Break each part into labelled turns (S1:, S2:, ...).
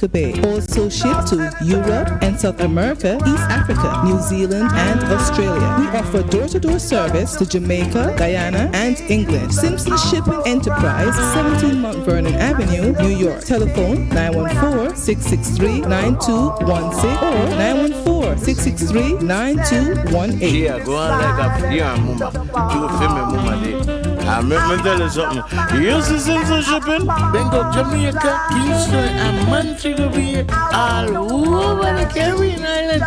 S1: Montego Bay. Also shipped to Europe and South America, East Africa, New Zealand, and Australia. We offer door-to-door service to Jamaica, Guyana, and England. Simpson Shipping Enterprise, 17 Mount Vernon Avenue, New York. Telephone 914-663-9216 or 914-663-9218.
S2: Yeah, go on like a mama. You feel me, mama. I'm going to tell you something. You see Simpson Shipping? Then go Jamaica, Kingston, and Montego Bay, all over the Caribbean Island.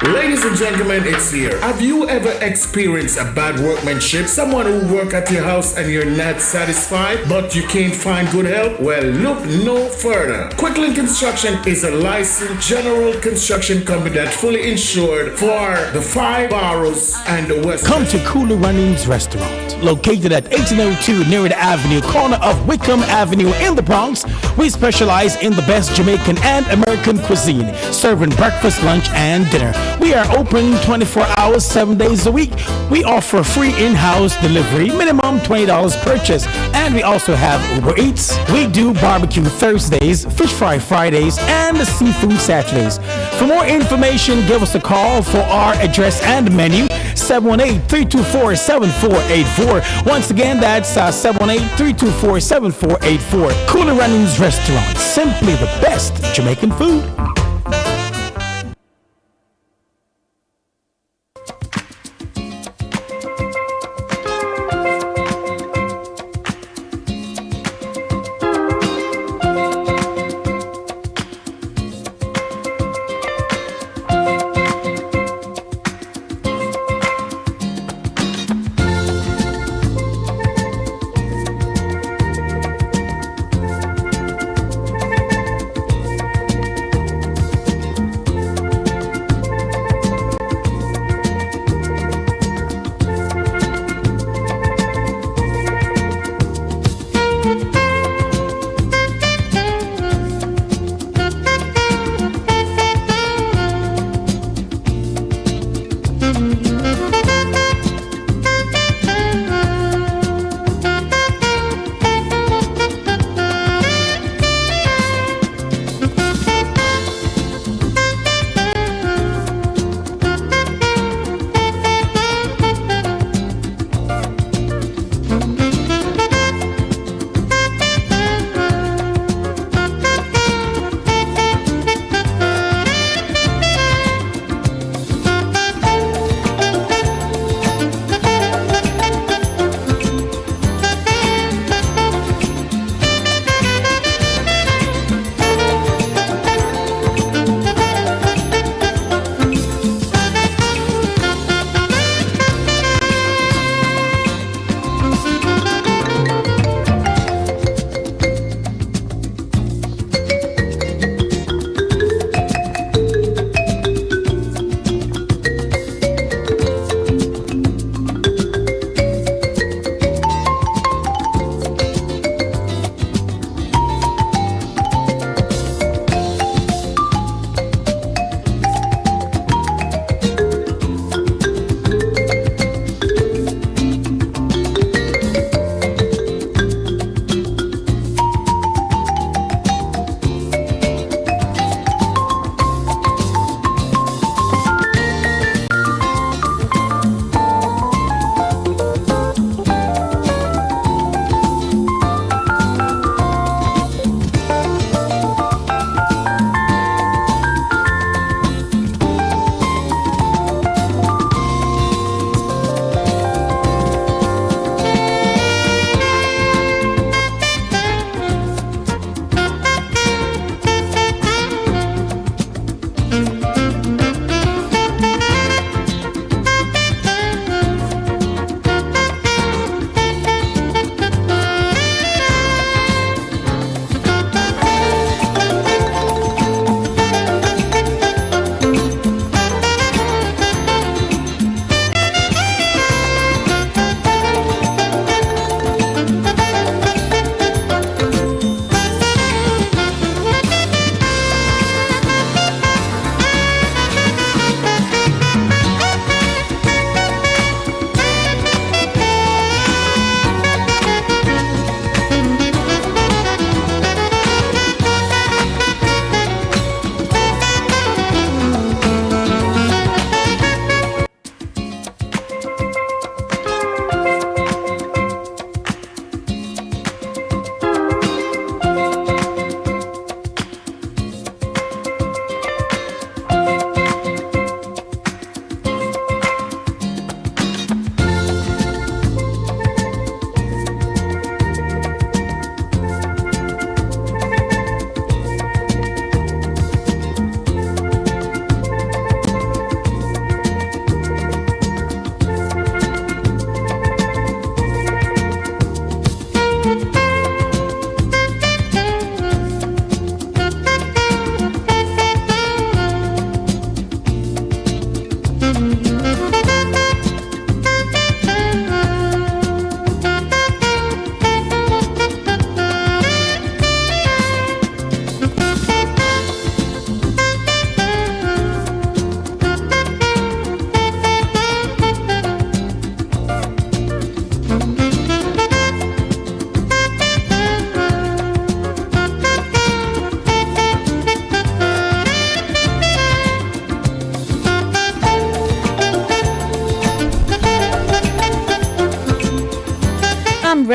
S3: Ladies and gentlemen, it's here. Have you ever experienced a bad workmanship? Someone who work at your house and you're not satisfied, but you can't find good help? Well, look no further. Quicklink Construction is a licensed general construction company that's fully insured for the 5 boroughs and the West.
S4: Come to Cooler Runnings Restaurant, located at 1802 Near Avenue, corner of Wickham Avenue in the Bronx. We specialize in the best Jamaican and American cuisine, serving breakfast, lunch, and dinner. We are open 24 hours, 7 days a week. We offer free in-house delivery, minimum $20 purchase, and we also have Uber Eats. We do barbecue Thursdays, fish fry Fridays, and seafood Saturdays. For more information, give us a call for our address and menu, 718-324-7484. Once again, that's 718-324-7484. Cooler Runnings Restaurant, simply the best Jamaican food.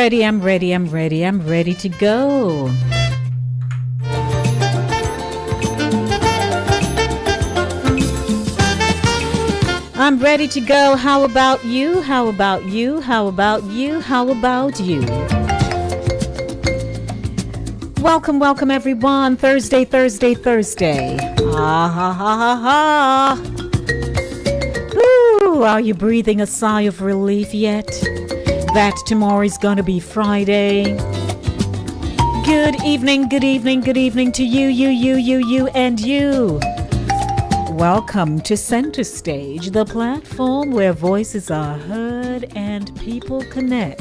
S5: ready, I'm ready, I'm ready, I'm ready to go. I'm ready to go. How about you? How about you? How about you? How about you? Welcome, welcome everyone. Thursday. Ha ha ha ha ha. Ooh, are you breathing a sigh of relief yet? That tomorrow is gonna be Friday. Good evening to you, and you. Welcome to Center Stage, the platform where voices are heard and people connect.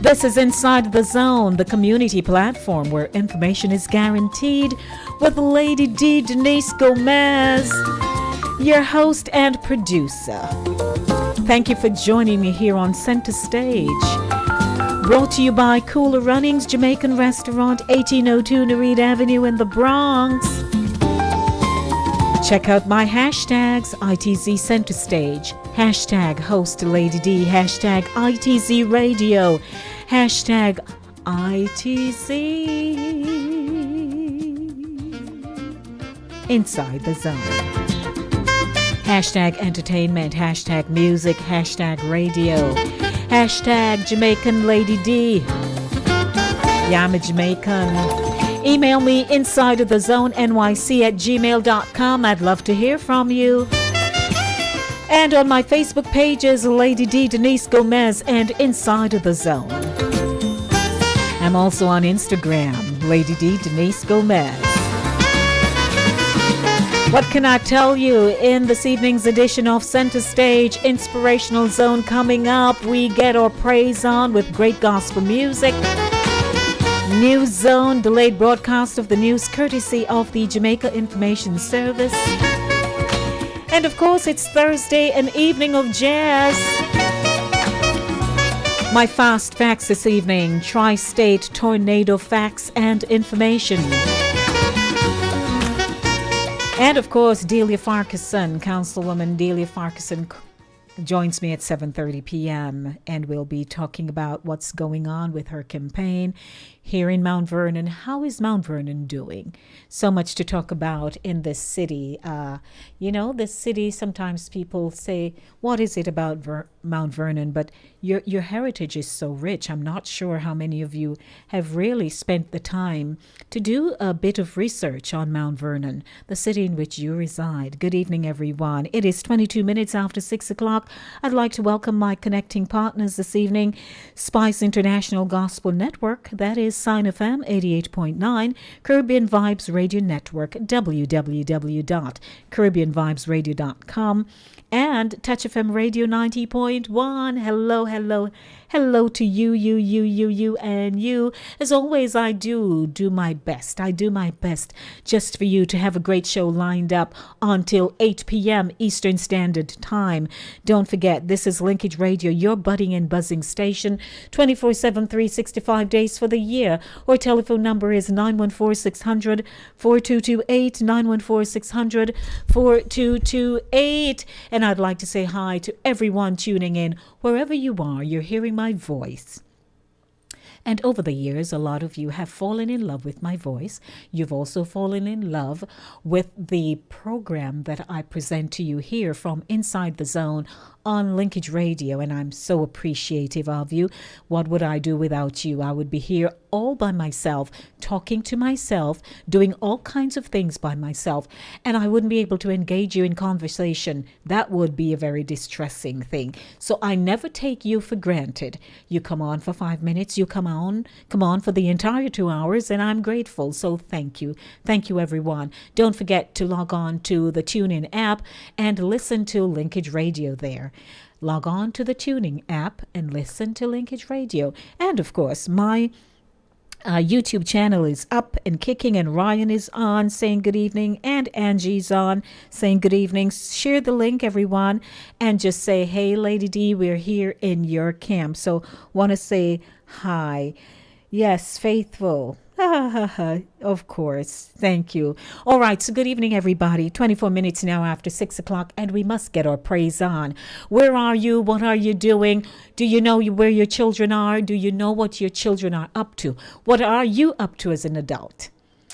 S5: This is Inside the Zone, the community platform where information is guaranteed, with Lady D Denise Gomez, your host and producer. Thank you for joining me here on Center Stage. Brought to you by Cooler Runnings Jamaican Restaurant, 1802 Nereid Avenue in the Bronx. Check out my hashtags, ITZ Center Stage, hashtag host Lady D, hashtag ITZ Radio, hashtag ITZ Inside the Zone. Hashtag entertainment, hashtag music, hashtag radio, hashtag Jamaican Lady D. Yeah, I'm a Jamaican. Email me insideofthezonelyc@gmail.com. I'd love to hear from you. And on my Facebook pages, Lady D Denise Gomez and Inside of the Zone. I'm also on Instagram, Lady D Denise Gomez. What can I tell you? In this evening's edition of Center Stage Inspirational Zone coming up, we get our praise on with great gospel music. News Zone, delayed broadcast of the news courtesy of the Jamaica Information Service. And of course, it's Thursday, an evening of jazz. My fast facts this evening, tri-state tornado facts and information. And of course, Delia Farquharson, Councilwoman Delia Farquharson joins me at 7:30 p.m. and we'll be talking about what's going on with her campaign here in Mount Vernon. How is Mount Vernon doing? So much to talk about in this city. This city, sometimes people say, what is it about Mount Vernon? But your heritage is so rich. I'm not sure how many of you have really spent the time to do a bit of research on Mount Vernon, the city in which you reside. Good evening, everyone. It is 22 minutes after 6 o'clock. I'd like to welcome my connecting partners this evening. Spice International Gospel Network, that is Sign FM 88.9, Caribbean Vibes Radio Network, www.caribbeanvibesradio.com, and Touch FM Radio 90.1. Hello to you, and you. As always, I do my best. I do my best just for you to have a great show lined up until 8 p.m. Eastern Standard Time. Don't forget, this is Linkage Radio, your budding and buzzing station, 24/7, 365 days for the year. Our telephone number is 914-600-4228, 914-600-4228. And I'd like to say hi to everyone tuning in, wherever you are. You're hearing my voice. And over the years, a lot of you have fallen in love with my voice. You've also fallen in love with the program that I present to you here from Inside the Zone on Linkage Radio, and I'm so appreciative of you. What would I do without you? I would be here all by myself, talking to myself, doing all kinds of things by myself, and I wouldn't be able to engage you in conversation. That would be a very distressing thing. So I never take you for granted. You come on for 5 minutes, you come on for the entire 2 hours, and I'm grateful. So thank you. Thank you, everyone. Don't forget to log on to the TuneIn app and listen to Linkage Radio there. Log on to the Tuning app and listen to Linkage Radio. And of course, my YouTube channel is up and kicking, and Ryan is on saying good evening, and Angie's on saying good evening. Share the link, everyone, and just say, hey, Lady D, we're here in your camp. So want to say hi. Yes, Faithful. Of course. Thank you. All right. So, good evening, everybody. 24 minutes now after 6 o'clock, and we must get our praise on. Where are you? What are you doing? Do you know where your children are? Do you know what your children are up to? What are you up to as an adult?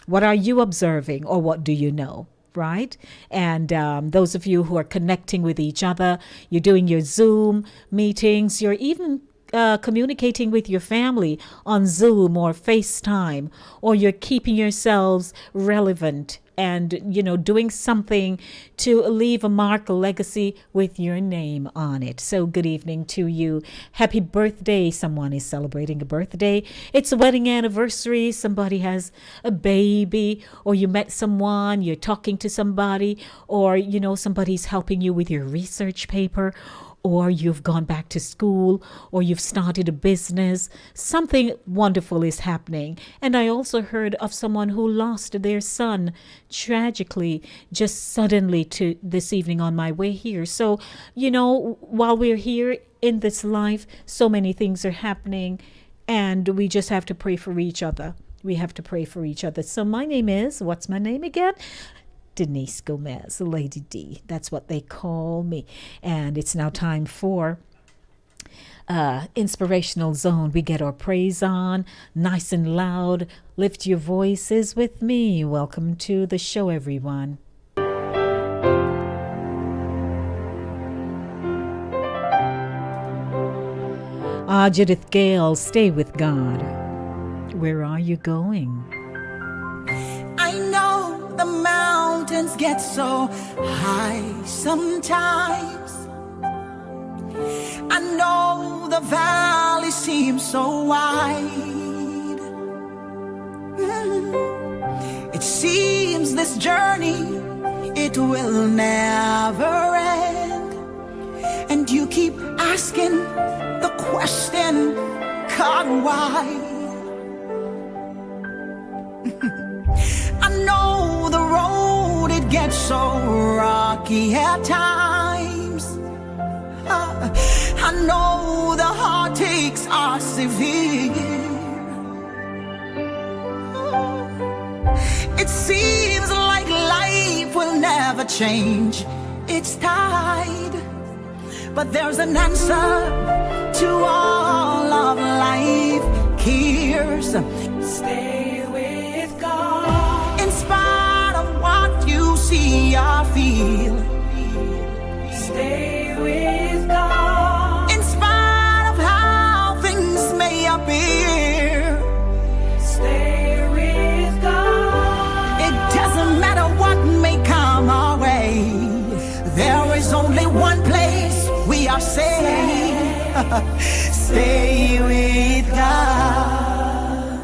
S5: What are you observing, or what do you know? Right? And those of you who are connecting with each other, you're doing your Zoom meetings, you're even communicating with your family on Zoom or FaceTime, or you're keeping yourselves relevant and, doing something to leave a mark, a legacy with your name on it. So good evening to you. Happy birthday. Someone is celebrating a birthday. It's a wedding anniversary. Somebody has a baby, or you met someone, you're talking to somebody, or, somebody's helping you with your research paper, or you've gone back to school, or you've started a business. Something wonderful is happening. And I also heard of someone who lost their son tragically, just suddenly to this evening on my way here. So, while we're here in this life, so many things are happening, and we just have to pray for each other. We have to pray for each other. So my name is, what's my name again? Denise Gomez, Lady D. That's what they call me. And it's now time for Inspirational Zone. We get our praise on, nice and loud. Lift your voices with me. Welcome to the show, everyone. Judith Gale, stay with God. Where are you going?
S6: I know the mountains get so high sometimes. I know the valley seems so wide. It seems this journey, it will never end. And you keep asking the question, God, why? I know the road, it gets so rocky at times. I know the heartaches are severe. It seems like life will never change its tide. But there's an answer to all of life cares. Stay with God. In spite of what you see or feel, stay with God. In spite of how things may appear, stay with God. It doesn't matter what may come our way, there is only one place we are safe. Stay with God.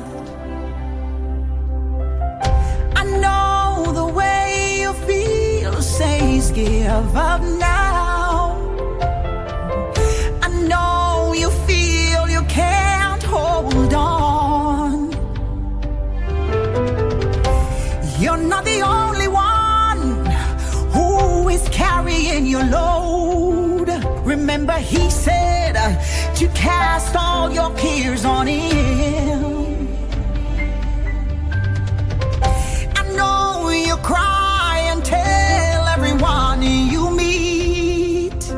S6: I know the way you feel says give up now. I know you feel you can't hold on. You're not the only one who is carrying your load. Remember, he said to cast all your cares on him. I know you cry and tell everyone you meet,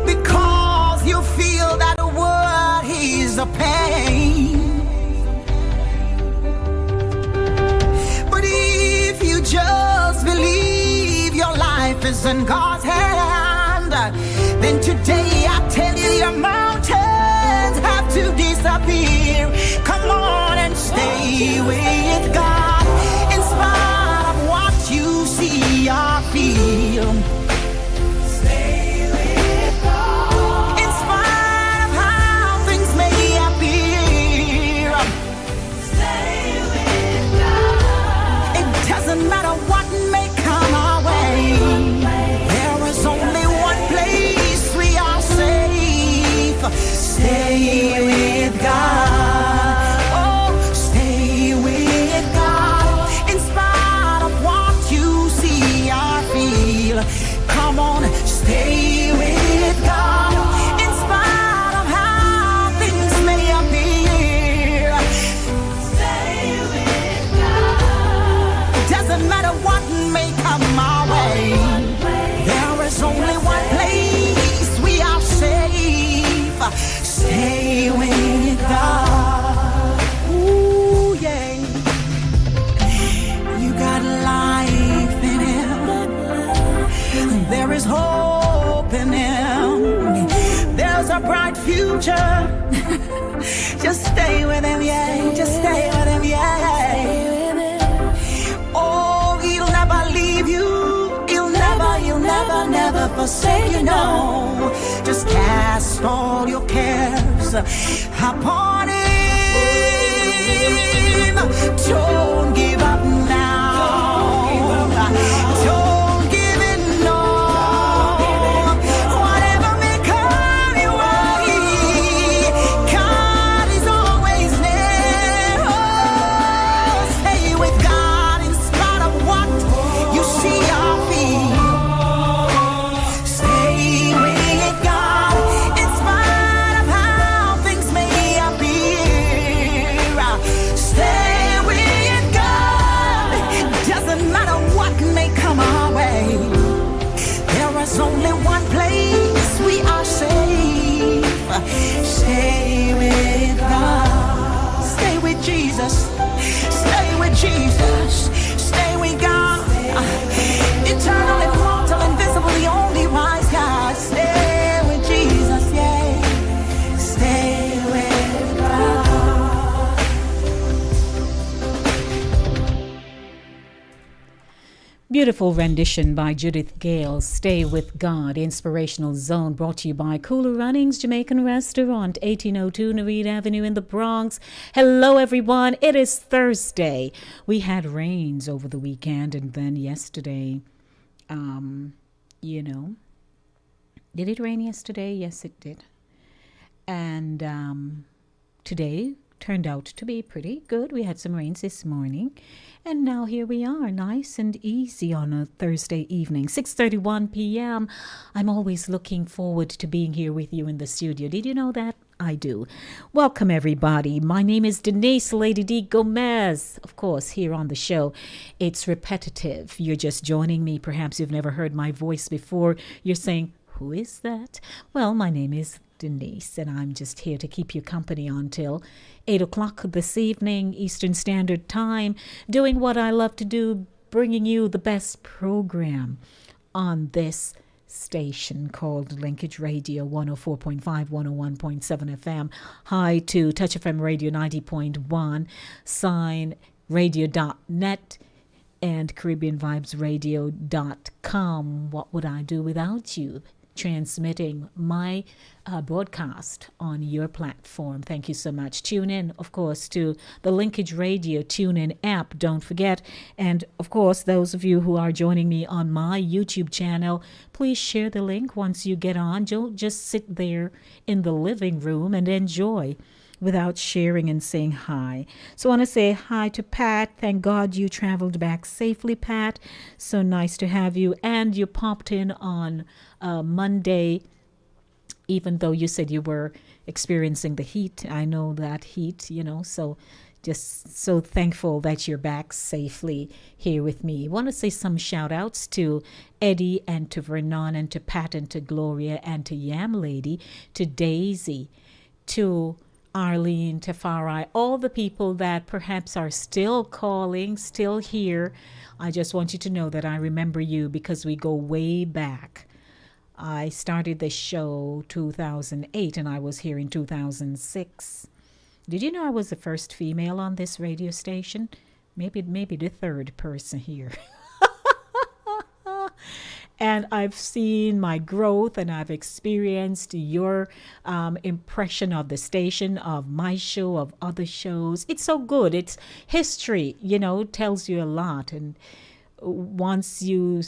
S6: because you feel that the word is a pain. But if you just believe your life is in God's hand, then today I tell you your mountains have to disappear. Come on and stay with God. In spite of what you see or feel, stay with God. In spite of how things may appear, stay with God. It doesn't matter what may come our way, there is only one place we are safe. Stay with God. Oh, stay with stay with him, yeah. Just stay with him, yeah. Oh, he'll never leave you. He'll never, never forsake you, no. Just cast all your cares upon him. Don't give up now. Don't give in, no. Whatever may come your way, God is always there. Oh, stay with God in spite of what you see or feel. Stay with God in spite of how things may appear. Stay with God, doesn't matter what may come our way. There is only one place we are safe. Stay with God. Stay with Jesus. Stay with Jesus. Stay with God. Eternal, immortal, invisible, the only wise God. Stay with Jesus, yeah. Stay with God.
S5: Beautiful rendition by Judith Gale, Stay With God, Inspirational Zone, brought to you by Cooler Runnings Jamaican Restaurant, 1802 Nereid Avenue in the Bronx. Hello, everyone. It is Thursday. We had rains over the weekend, and then yesterday, did it rain yesterday? Yes, it did. And today turned out to be pretty good. We had some rains this morning. And now here we are, nice and easy on a Thursday evening, 6:31 p.m. I'm always looking forward to being here with you in the studio. Did you know that? I do. Welcome, everybody. My name is Denise Lady D. Gomez. Of course, here on the show, it's repetitive. You're just joining me. Perhaps you've never heard my voice before. You're saying, who is that? Well, my name is Denise, and I'm just here to keep you company until 8 o'clock this evening, Eastern Standard Time, doing what I love to do, bringing you the best program on this station called Linkage Radio 104.5, 101.7 FM. Hi to Touch FM Radio 90.1, Sign Radio.net, and CaribbeanVibesRadio.com. What would I do without you? Transmitting my broadcast on your platform. Thank you so much. Tune in, of course, to the Linkage Radio TuneIn app. Don't forget. And, of course, those of you who are joining me on my YouTube channel, please share the link once you get on. Don't just sit there in the living room and enjoy without sharing and saying hi. So I want to say hi to Pat. Thank God you traveled back safely, Pat. So nice to have you. And you popped in on Monday, even though you said you were experiencing the heat. I know that heat, so just so thankful that you're back safely here with me. I want to say some shout outs to Eddie and to Vernon and to Pat and to Gloria and to Yam Lady, to Daisy, to Arlene, to Farai, all the people that perhaps are still calling, still here. I just want you to know that I remember you because we go way back. I started this show 2008 and I was here in 2006. Did you know I was the first female on this radio station? Maybe the third person here. And I've seen my growth and I've experienced your impression of the station, of my show, of other shows. It's so good. It's history, tells you a lot. And once you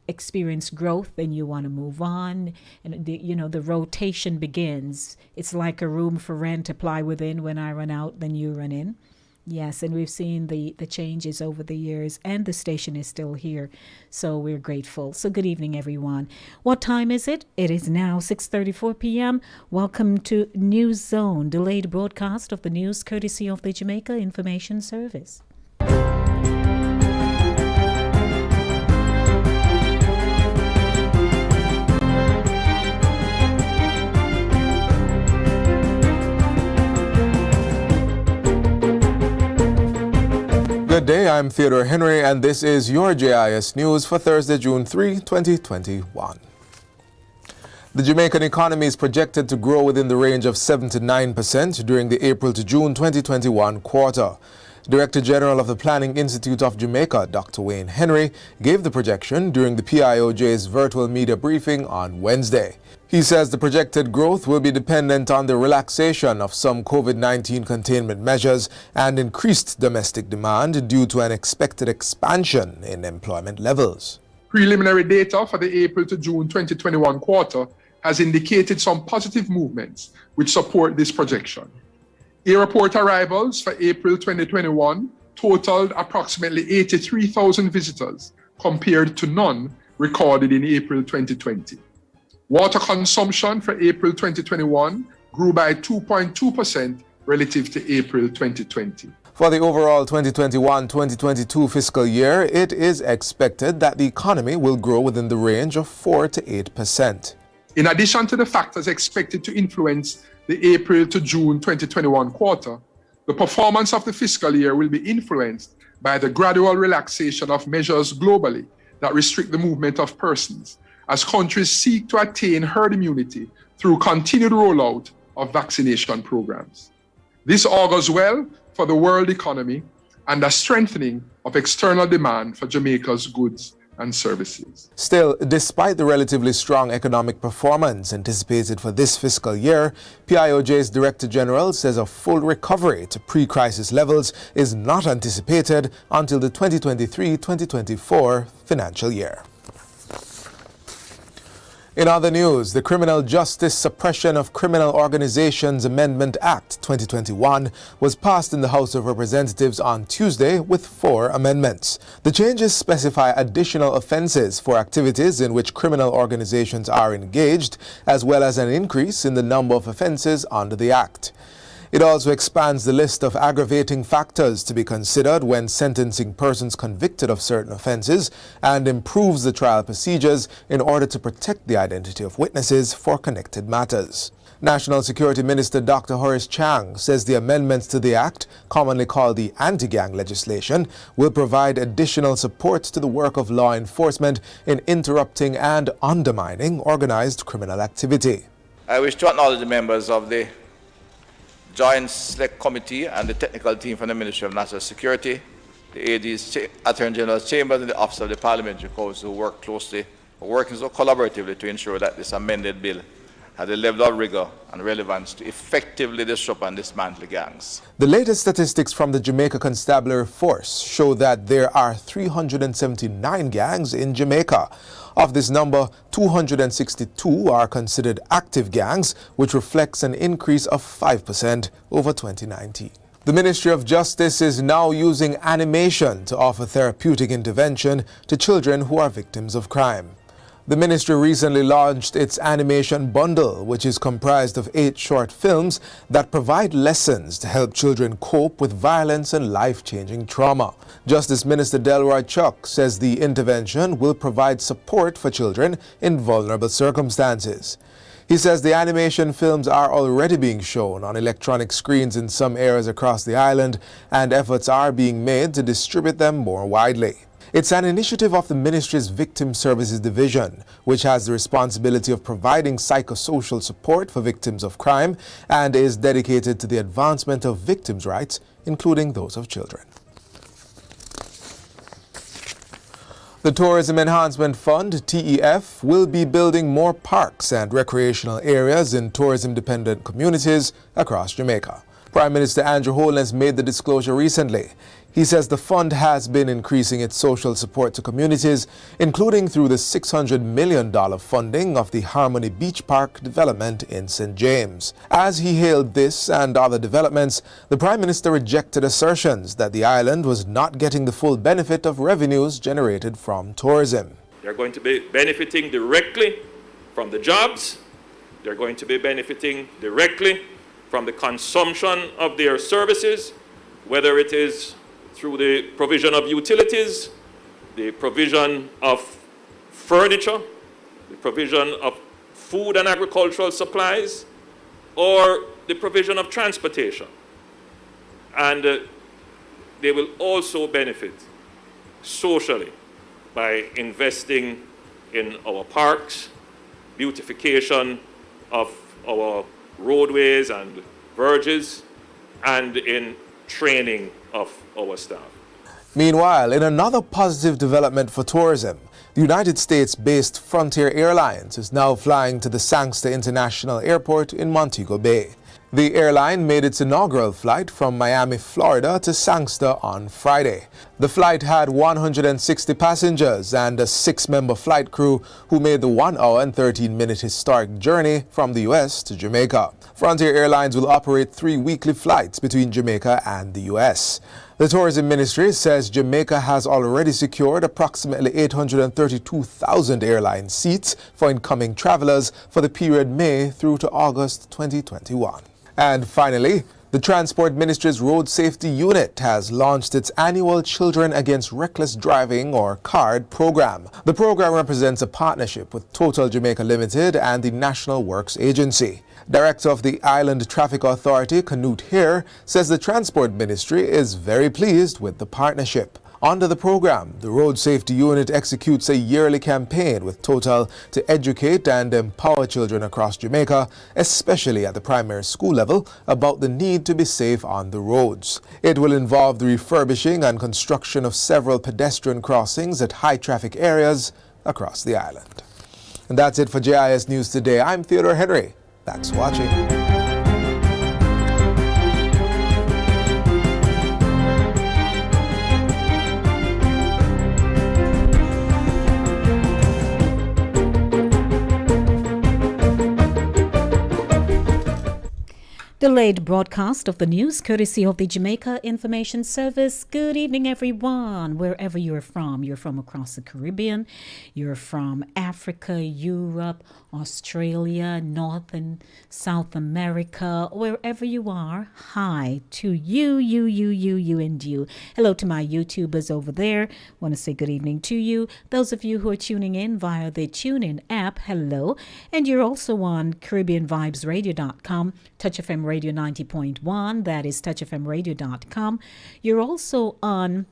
S5: experience growth, then you want to move on. And, the rotation begins. It's like a room for rent, apply within. When I run out, then you run in. Yes, and we've seen the changes over the years, and the station is still here, so we're grateful. So good evening, everyone. What time is it? It is now 6:34 p.m. Welcome to News Zone, delayed broadcast of the news courtesy of the Jamaica Information Service.
S7: Good day, I'm Theodore Henry, and this is your JIS News for Thursday, June 3, 2021. The Jamaican economy is projected to grow within the range of 7 to 9% during the April to June 2021 quarter. Director General of the Planning Institute of Jamaica, Dr. Wayne Henry, gave the projection during the PIOJ's virtual media briefing on Wednesday. He says the projected growth will be dependent on the relaxation of some COVID-19 containment measures and increased domestic demand due to an expected expansion in employment levels.
S8: Preliminary data for the April to June 2021 quarter has indicated some positive movements which support this projection. Airport arrivals for April 2021 totaled approximately 83,000 visitors compared to none recorded in April 2020. Water consumption for April 2021 grew by 2.2% relative to April 2020.
S7: For the overall 2021-2022 fiscal year, it is expected that the economy will grow within the range of 4 to 8%.
S8: In addition to the factors expected to influence the April to June 2021 quarter, the performance of the fiscal year will be influenced by the gradual relaxation of measures globally that restrict the movement of persons as countries seek to attain herd immunity through continued rollout of vaccination programs. This augurs well for the world economy and a strengthening of external demand for Jamaica's goods and services.
S7: Still, despite the relatively strong economic performance anticipated for this fiscal year, PIOJ's Director General says a full recovery to pre-crisis levels is not anticipated until the 2023-2024 financial year. In other news, the Criminal Justice Suppression of Criminal Organizations Amendment Act 2021 was passed in the House of Representatives on Tuesday with 4 amendments. The changes specify additional offenses for activities in which criminal organizations are engaged, as well as an increase in the number of offenses under the Act. It also expands the list of aggravating factors to be considered when sentencing persons convicted of certain offenses and improves the trial procedures in order to protect the identity of witnesses for connected matters. National Security Minister Dr. Horace Chang says the amendments to the Act, commonly called the anti-gang legislation, will provide additional support to the work of law enforcement in interrupting and undermining organized criminal activity.
S9: I wish to acknowledge the members of the Joint Select Committee and the technical team from the Ministry of National Security, the AD's Attorney General's Chambers and the Office of the Parliamentary Council who working so collaboratively to ensure that this amended bill has a level of rigor and relevance to effectively disrupt and dismantle gangs.
S7: The latest statistics from the Jamaica Constabulary Force show that there are 379 gangs in Jamaica. Of this number, 262 are considered active gangs, which reflects an increase of 5% over 2019. The Ministry of Justice is now using animation to offer therapeutic intervention to children who are victims of crime. The ministry recently launched its animation bundle, which is comprised of 8 short films that provide lessons to help children cope with violence and life-changing trauma. Justice Minister Delroy Chuck says the intervention will provide support for children in vulnerable circumstances. He says the animation films are already being shown on electronic screens in some areas across the island, and efforts are being made to distribute them more widely. It's an initiative of the ministry's Victim Services Division, which has the responsibility of providing psychosocial support for victims of crime and is dedicated to the advancement of victims' rights, including those of children. The Tourism Enhancement Fund, TEF, will be building more parks and recreational areas in tourism-dependent communities across Jamaica. Prime Minister Andrew Holness made the disclosure recently. He says the fund has been increasing its social support to communities, including through the $600 million funding of the Harmony Beach Park development in St. James. As he hailed this and other developments, the Prime Minister rejected assertions that the island was not getting the full benefit of revenues generated from tourism.
S10: They're going to be benefiting directly from the jobs. They're going to be benefiting directly from the consumption of their services, whether it is through the provision of utilities, the provision of furniture, the provision of food and agricultural supplies, or the provision of transportation. And they will also benefit socially by investing in our parks, beautification of our roadways and verges, and in training of our staff.
S7: Meanwhile, in another positive development for tourism, the United States-based Frontier Airlines is now flying to the Sangster International Airport in Montego Bay. The airline made its inaugural flight from Miami, Florida to Sangster on Friday. The flight had 160 passengers and a 6-member flight crew who made the 1 hour and 13-minute historic journey from the U.S. to Jamaica. Frontier Airlines will operate 3 weekly flights between Jamaica and the U.S. The Tourism Ministry says Jamaica has already secured approximately 832,000 airline seats for incoming travelers for the period May through to August 2021. And finally, the Transport Ministry's Road Safety Unit has launched its annual Children Against Reckless Driving, or CARD, program. The program represents a partnership with Total Jamaica Limited and the National Works Agency. Director of the Island Traffic Authority, Canute Hare, says the Transport Ministry is very pleased with the partnership. Under the program, the Road Safety Unit executes a yearly campaign with Total to educate and empower children across Jamaica, especially at the primary school level, about the need to be safe on the roads. It will involve the refurbishing and construction of several pedestrian crossings at high-traffic areas across the island. And that's it for JIS News Today. I'm Theodore Henry. Thanks for watching.
S5: Delayed broadcast of the news courtesy of the Jamaica Information Service. Good evening, everyone, wherever you're from. You're from across the Caribbean, you're from Africa, Europe, Australia, North and South America, wherever you are. Hi to you, and you. Hello to my YouTubers over there. Want to say good evening to you. Those of you who are tuning in via the TuneIn app, hello. And you're also on CaribbeanVibesRadio.com, Touch FM Radio 90.1, that is touchfmradio.com. You're also on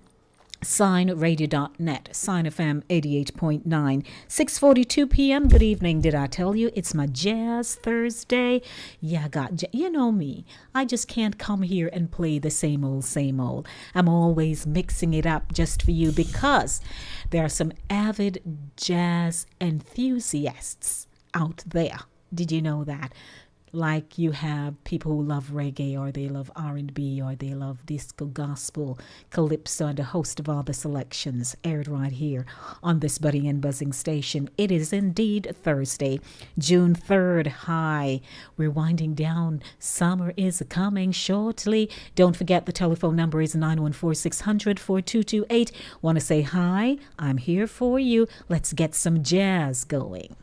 S5: signradio.net, Sign FM 88.9, 6:42 p.m. Good evening. Did I tell you it's my Jazz Thursday? Yeah, you know me. I just can't come here and play the same old. I'm always mixing it up just for you because there are some avid jazz enthusiasts out there. Did you know that? Like you have people who love reggae, or they love R&B, or they love disco, gospel, calypso, and a host of other selections aired right here on this budding and buzzing station. It is indeed Thursday, June 3rd. Hi, we're winding down. Summer is coming shortly. Don't forget the telephone number is 914-600-4228. Want to say hi? I'm here for you. Let's get some jazz going.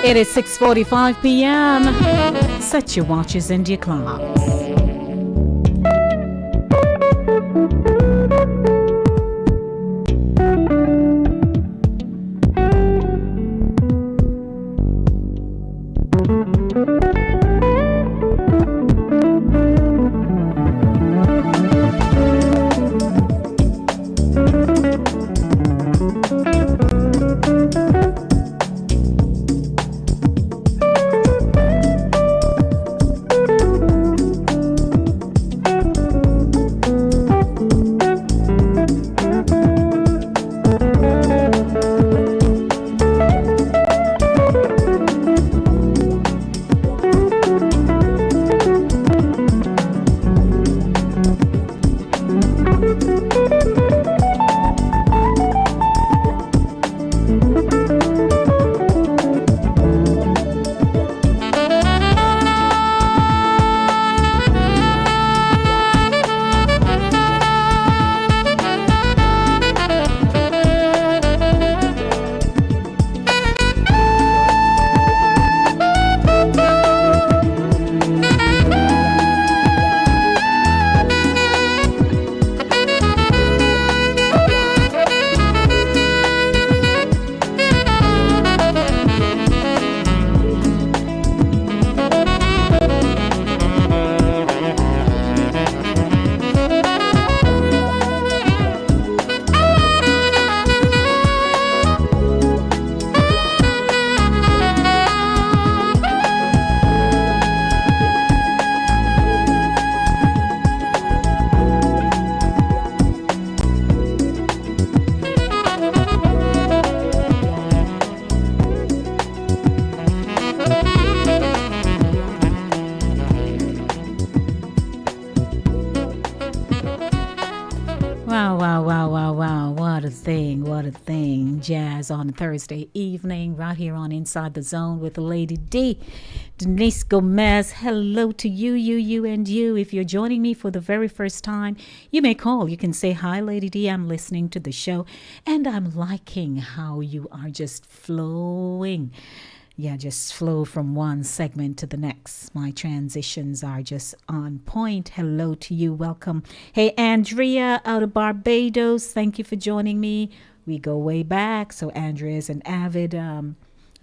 S5: It is 6:45 p.m. Set your watches and your clocks. What a thing. Jazz on a Thursday evening, right here on Inside the Zone with Lady D. Denise Gomez, hello to you, and you. If you're joining me for the very first time, you may call. You can say, hi, Lady D, I'm listening to the show, and I'm liking how you are just flowing. Yeah, just flow from one segment to the next. My transitions are just on point. Hello to you. Welcome. Hey, Andrea out of Barbados. Thank you for joining me. We go way back. So Andrea is an avid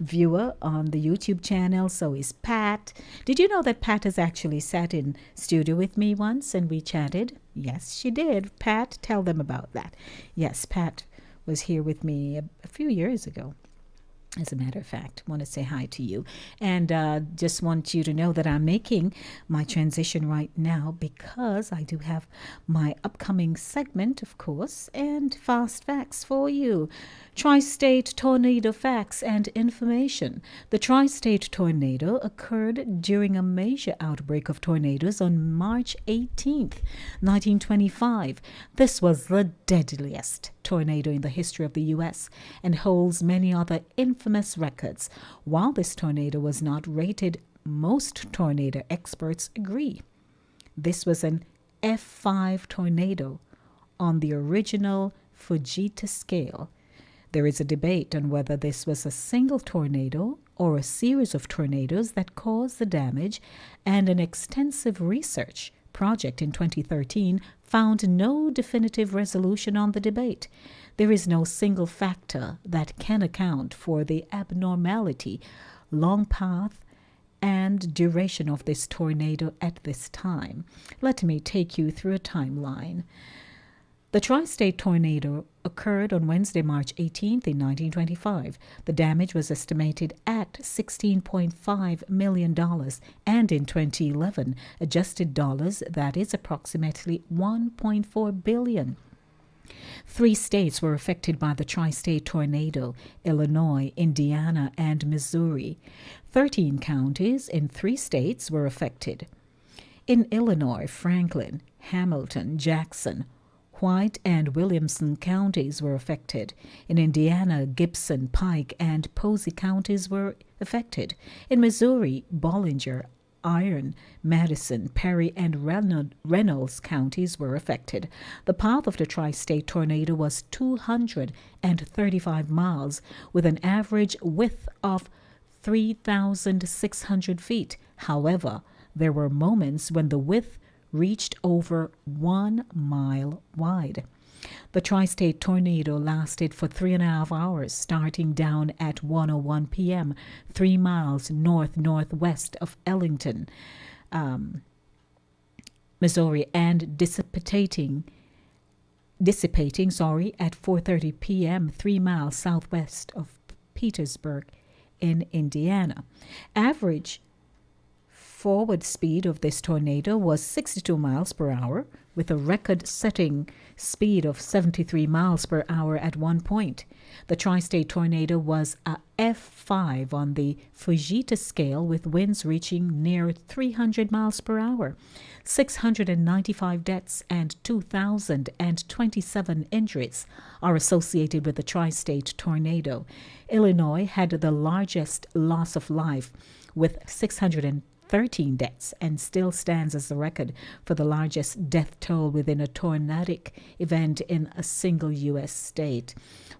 S5: viewer on the YouTube channel. So is Pat. Did you know that Pat has actually sat in studio with me once and we chatted? Yes, she did. Pat, tell them about that. Yes, Pat was here with me a few years ago. As a matter of fact, want to say hi to you. And just want you to know that I'm making my transition right now because I do have my upcoming segment, of course, and fast facts for you. Tri-state tornado facts and information. The tri-state tornado occurred during a major outbreak of tornadoes on March 18th, 1925. This was the deadliest tornado in the history of the U.S. and holds many other infamous records. While this tornado was not rated, most tornado experts agree this was an F5 tornado on the original Fujita scale. There is a debate on whether this was a single tornado or a series of tornadoes that caused the damage, and an extensive research project in 2013 found no definitive resolution on the debate. There is no single factor that can account for the abnormality, long path, and duration of this tornado at this time. Let me take you through a timeline. The tri-state tornado occurred on Wednesday, March 18th in 1925. The damage was estimated at $16.5 million, and in 2011, adjusted dollars, that is approximately $1.4 billion. 3 states were affected by the tri-state tornado: Illinois, Indiana, and Missouri. 13 counties in 3 states were affected. In Illinois, Franklin, Hamilton, Jackson, White, and Williamson counties were affected. In Indiana, Gibson, Pike, and Posey counties were affected. In Missouri, Bollinger, Iron, Madison, Perry, and Reynolds counties were affected. The path of the tri-state tornado was 235 miles with an average width of 3,600 feet. However, there were moments when the width reached over 1 mile wide. The tri-state tornado lasted for 3.5 hours, starting down at 1:01 p.m., 3 miles northwest of Ellington, Missouri, and dissipating at 4:30 p.m., 3 miles southwest of Petersburg in Indiana. Average forward speed of this tornado was 62 miles per hour, with a record-setting speed of 73 miles per hour at one point. The tri-state tornado was a F5 on the Fujita scale, with winds reaching near 300 miles per hour. 695 deaths and 2,027 injuries are associated with the tri-state tornado. Illinois had the largest loss of life, with 613 deaths, and still stands as the record for the largest death toll within a tornadic event in a single U.S. state.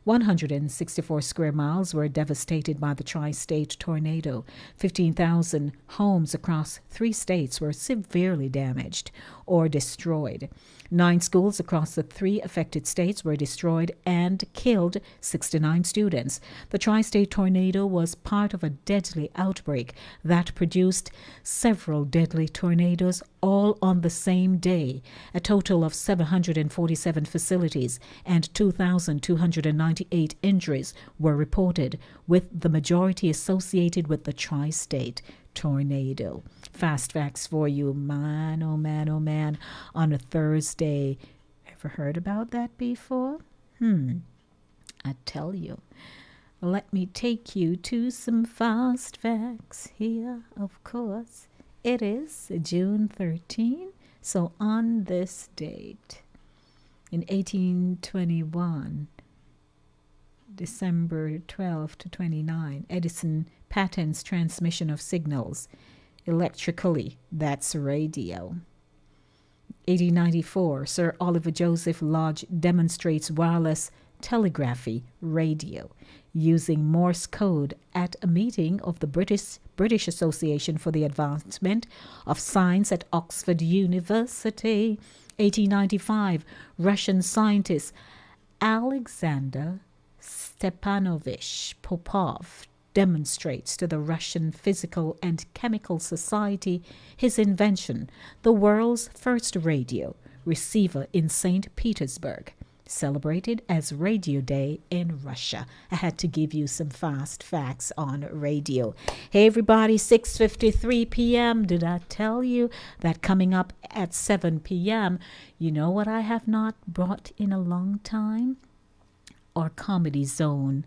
S5: 164 square miles were devastated by the tri-state tornado. 15,000 homes across 3 states were severely damaged or destroyed. 9 schools across the 3 affected states were destroyed and killed 69 students. The tri-state tornado was part of a deadly outbreak that produced several deadly tornadoes all on the same day. A total of 747 facilities and 2,298 injuries were reported, with the majority associated with the tri-state tornado. Fast facts for you, man, oh man, oh man, on a Thursday. Ever heard about that before? I tell you. Let me take you to some fast facts here, of course. It is June 13, so on this date, in 1821, December 12 to 29, Edison patents transmission of signals electrically. That's radio. 1894, Sir Oliver Joseph Lodge demonstrates wireless telegraphy radio using Morse code at a meeting of the British Association for the Advancement of Science at Oxford University. 1895, Russian scientist Alexander Stepanovich Popov demonstrates to the Russian Physical and Chemical Society his invention, the world's first radio receiver in St. Petersburg, celebrated as Radio Day in Russia. I had to give you some fast facts on radio. Hey everybody, 6:53 p.m. Did I tell you that coming up at 7 p.m., you know what I have not brought in a long time? Our Comedy Zone.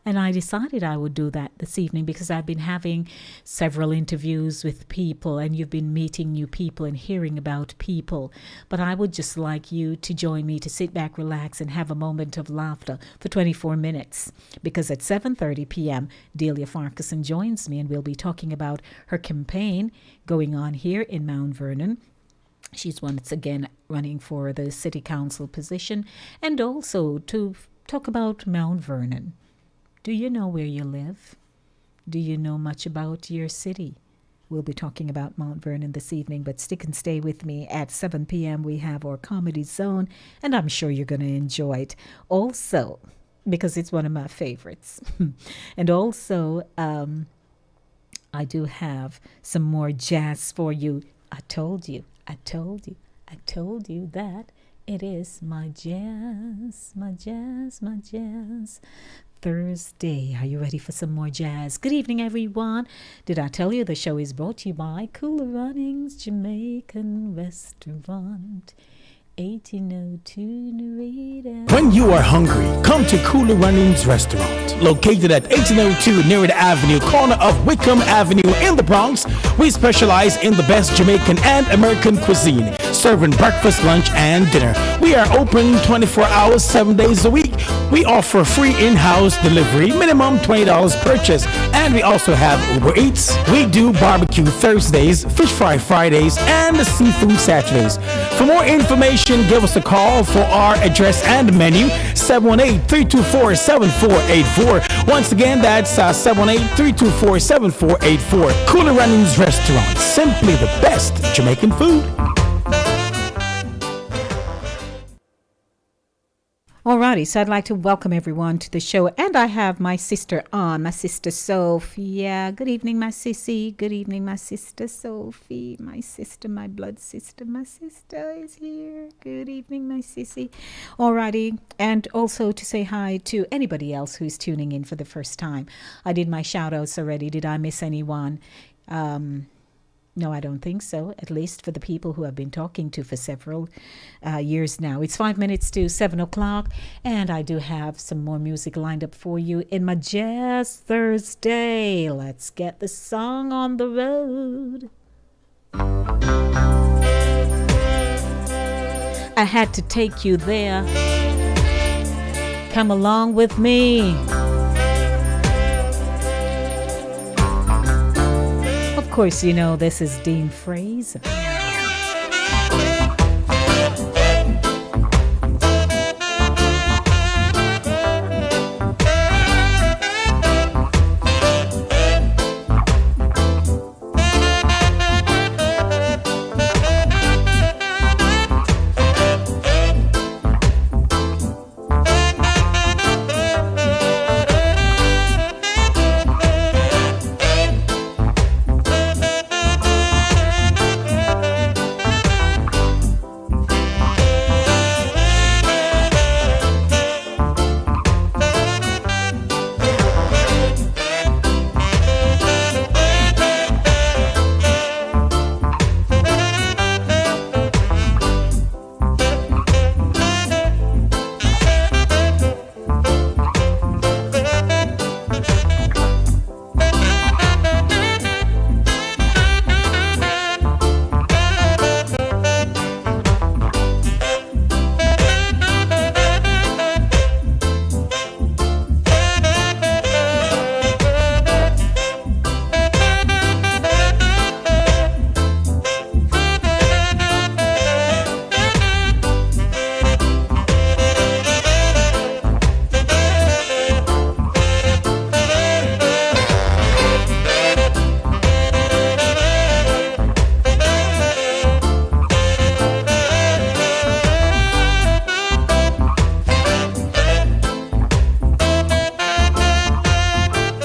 S5: And I decided I would do that this evening because I've been having several interviews with people, and you've been meeting new people and hearing about people. But I would just like you to join me to sit back, relax, and have a moment of laughter for 24 minutes. Because at 7:30 p.m., Delia Farquharson joins me, and we'll be talking about her campaign going on here in Mount Vernon. She's once again running for the city council position, and also to talk about Mount Vernon. Do you know where you live? Do you know much about your city? We'll be talking about Mount Vernon this evening, but stick and stay with me. At 7 p.m. we have our Comedy Zone, and I'm sure you're going to enjoy it. Also, because it's one of my favorites. And also, I do have some more jazz for you. I told you that it is my jazz Thursday. Are you ready for some more jazz? Good evening, everyone. Did I tell you the show is brought to you by Cooler Runnings Jamaican Restaurant, 1802 Narita.
S4: When you are hungry, come to Cooler Runnings Restaurant. Located at 1802 Narita Avenue, corner of Wickham Avenue in the Bronx, we specialize in the best Jamaican and American cuisine, serving breakfast, lunch, and dinner. We are open 24 hours, 7 days a week. We offer free in-house delivery, minimum $20 purchase, and we also have Uber Eats. We do barbecue Thursdays, fish fry Fridays, and seafood Saturdays. For more information, give us a call for our address and menu. 718-324-7484. Once again, that's 718-324-7484. Cooler Runnings Restaurant. Simply the best Jamaican food.
S5: Alrighty, so I'd like to welcome everyone to the show, and I have my sister on, my sister Sophie. Yeah, good evening, my sissy. Good evening, my sister Sophie. My sister, my blood sister, my sister is here. Good evening, my sissy. Alrighty, and also to say hi to anybody else who's tuning in for the first time. I did my shout outs already. Did I miss anyone? No, I don't think so, at least for the people who I've been talking to for several years now. It's 5 minutes to 7 o'clock, and I do have some more music lined up for you in my Jazz Thursday. Let's get the song on the road. I had to take you there. Come along with me. Of course, you know this is Dean Fraser.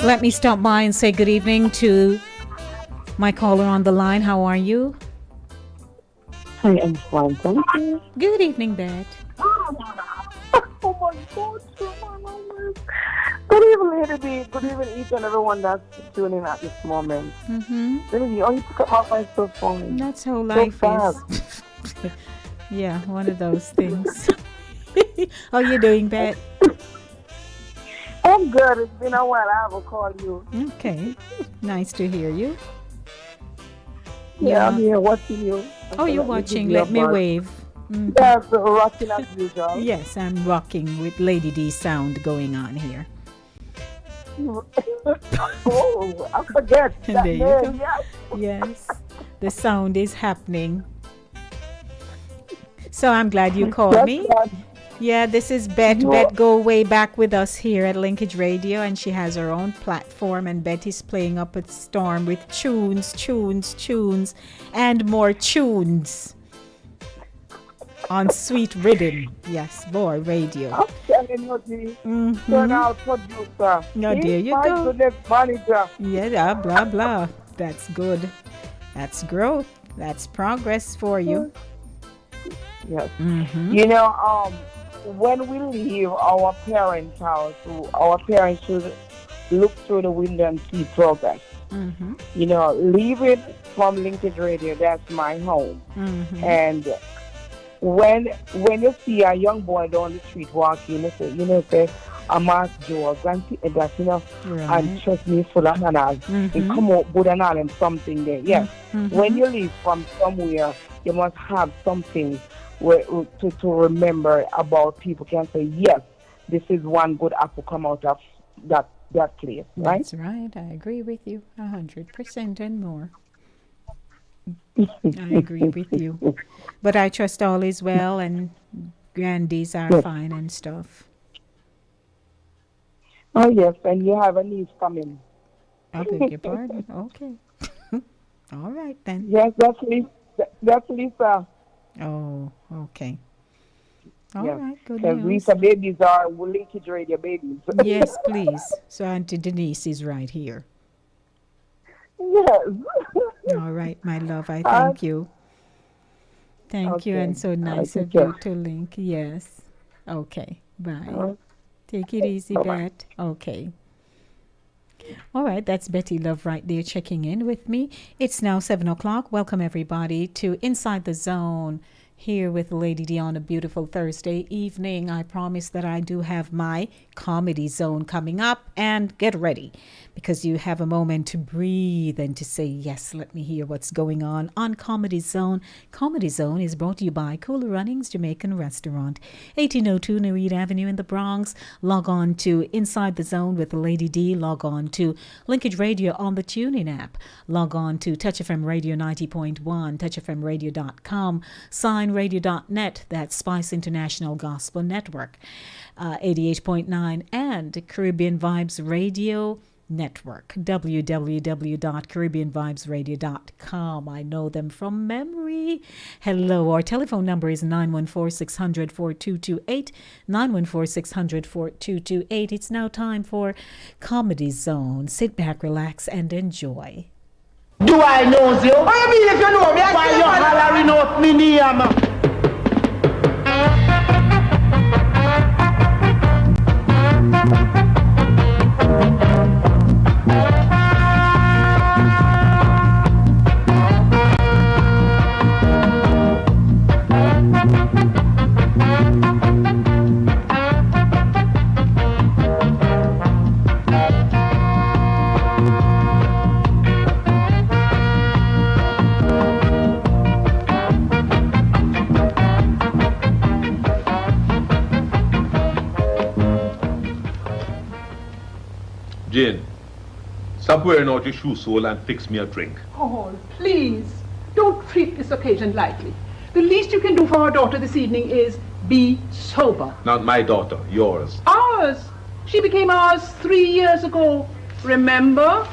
S5: Let me stop by and say good evening to my caller on the line. How are you?
S11: Hi, I'm fine, thank you.
S5: Good evening, Bet.
S11: Oh my God, good evening, Lady B. Good evening, each and everyone that's tuning in at this moment. Lady, you pick up half my stuff for me.
S5: That's how life is. Yeah, one of those things. How you doing, Bet?
S11: I'm good. It's been a while. I will call you.
S5: Okay. Nice to hear you.
S11: Yeah, I'm here watching you.
S5: Oh, you're watching. Let me wave.
S11: Yes, rocking as usual.
S5: Yes, I'm rocking with Lady D sound going on here.
S11: Oh, I forget.
S5: There you go. Yes, the sound is happening. So I'm glad you called me. Yeah, this is Bet. Bet go way back with us here at Linkage Radio, and she has her own platform, and Bet is playing up a storm with tunes, and more tunes on Sweet Rhythm. Yes, boy, radio.
S11: I'm telling you, turn out producer.
S5: No, there you go.
S11: Manager.
S5: Yeah, blah, blah. That's good. That's growth. That's progress for you.
S11: Yes. You know, when we leave our parents' house, our parents should look through the window and see progress. You know, leaving from Linkage Radio, that's my home. And when you see a young boy down the street walking, you say, I'm at Joe, Granty, that's enough, and trust me, full of manners, and come out good and all and something there. Yes, when you leave from somewhere, you must have something to remember about. People can say, yes, this is one good apple come out of that place, right?
S5: That's right. I agree with you 100% and more. I agree with you. But I trust all is well and grandies are fine and stuff.
S11: Oh, yes, and you have a niece coming.
S5: I beg your pardon. Okay. All right, then.
S11: Yes, that's Lisa. That's Lisa.
S5: Oh, okay. All
S11: Yes.
S5: right, good
S11: Because
S5: news.
S11: Lisa babies are linkage radio babies.
S5: Yes, please. So Auntie Denise is right here.
S11: Yes.
S5: All right, my love, I thank you. Thank you,
S11: Okay.
S5: and so nice
S11: take
S5: of you
S11: care.
S5: to link. Yes. Okay, bye.
S11: Uh,
S5: Take it easy,
S11: Bye-bye.
S5: Bet. Okay. All right, that's Betty Love right there checking in with me. It's now 7 o'clock. Welcome, everybody, to Inside the Zone here with Lady D on a beautiful Thursday evening. I promise that I do have my comedy zone coming up, and get ready because you have a moment to breathe and to say, yes, let me hear what's going on Comedy Zone. Comedy Zone is brought to you by Cooler Runnings Jamaican Restaurant, 1802 Nereid Avenue in the Bronx. Log on to Inside the Zone with Lady D. Log on to Linkage Radio on the TuneIn app. Log on to Touch FM Radio 90.1, touchfmradio.com, signradio.net, that's Spice International Gospel Network, 88.9, and Caribbean Vibes Radio Network, www.caribbeanvibesradio.com. I know them from memory. Hello, our telephone number is 914-600-4228, 914-600-4228. It's now time for Comedy Zone. Sit back, relax, and enjoy.
S12: Do I know you? What you mean if you know me? Why you hollering out me name?
S13: Jane, stop wearing out your shoe sole and fix me a drink.
S14: Oh, please, don't treat this occasion lightly. The least you can do for our daughter this evening is be sober.
S13: Not my daughter, yours.
S14: Ours. She became ours 3 years ago. Remember?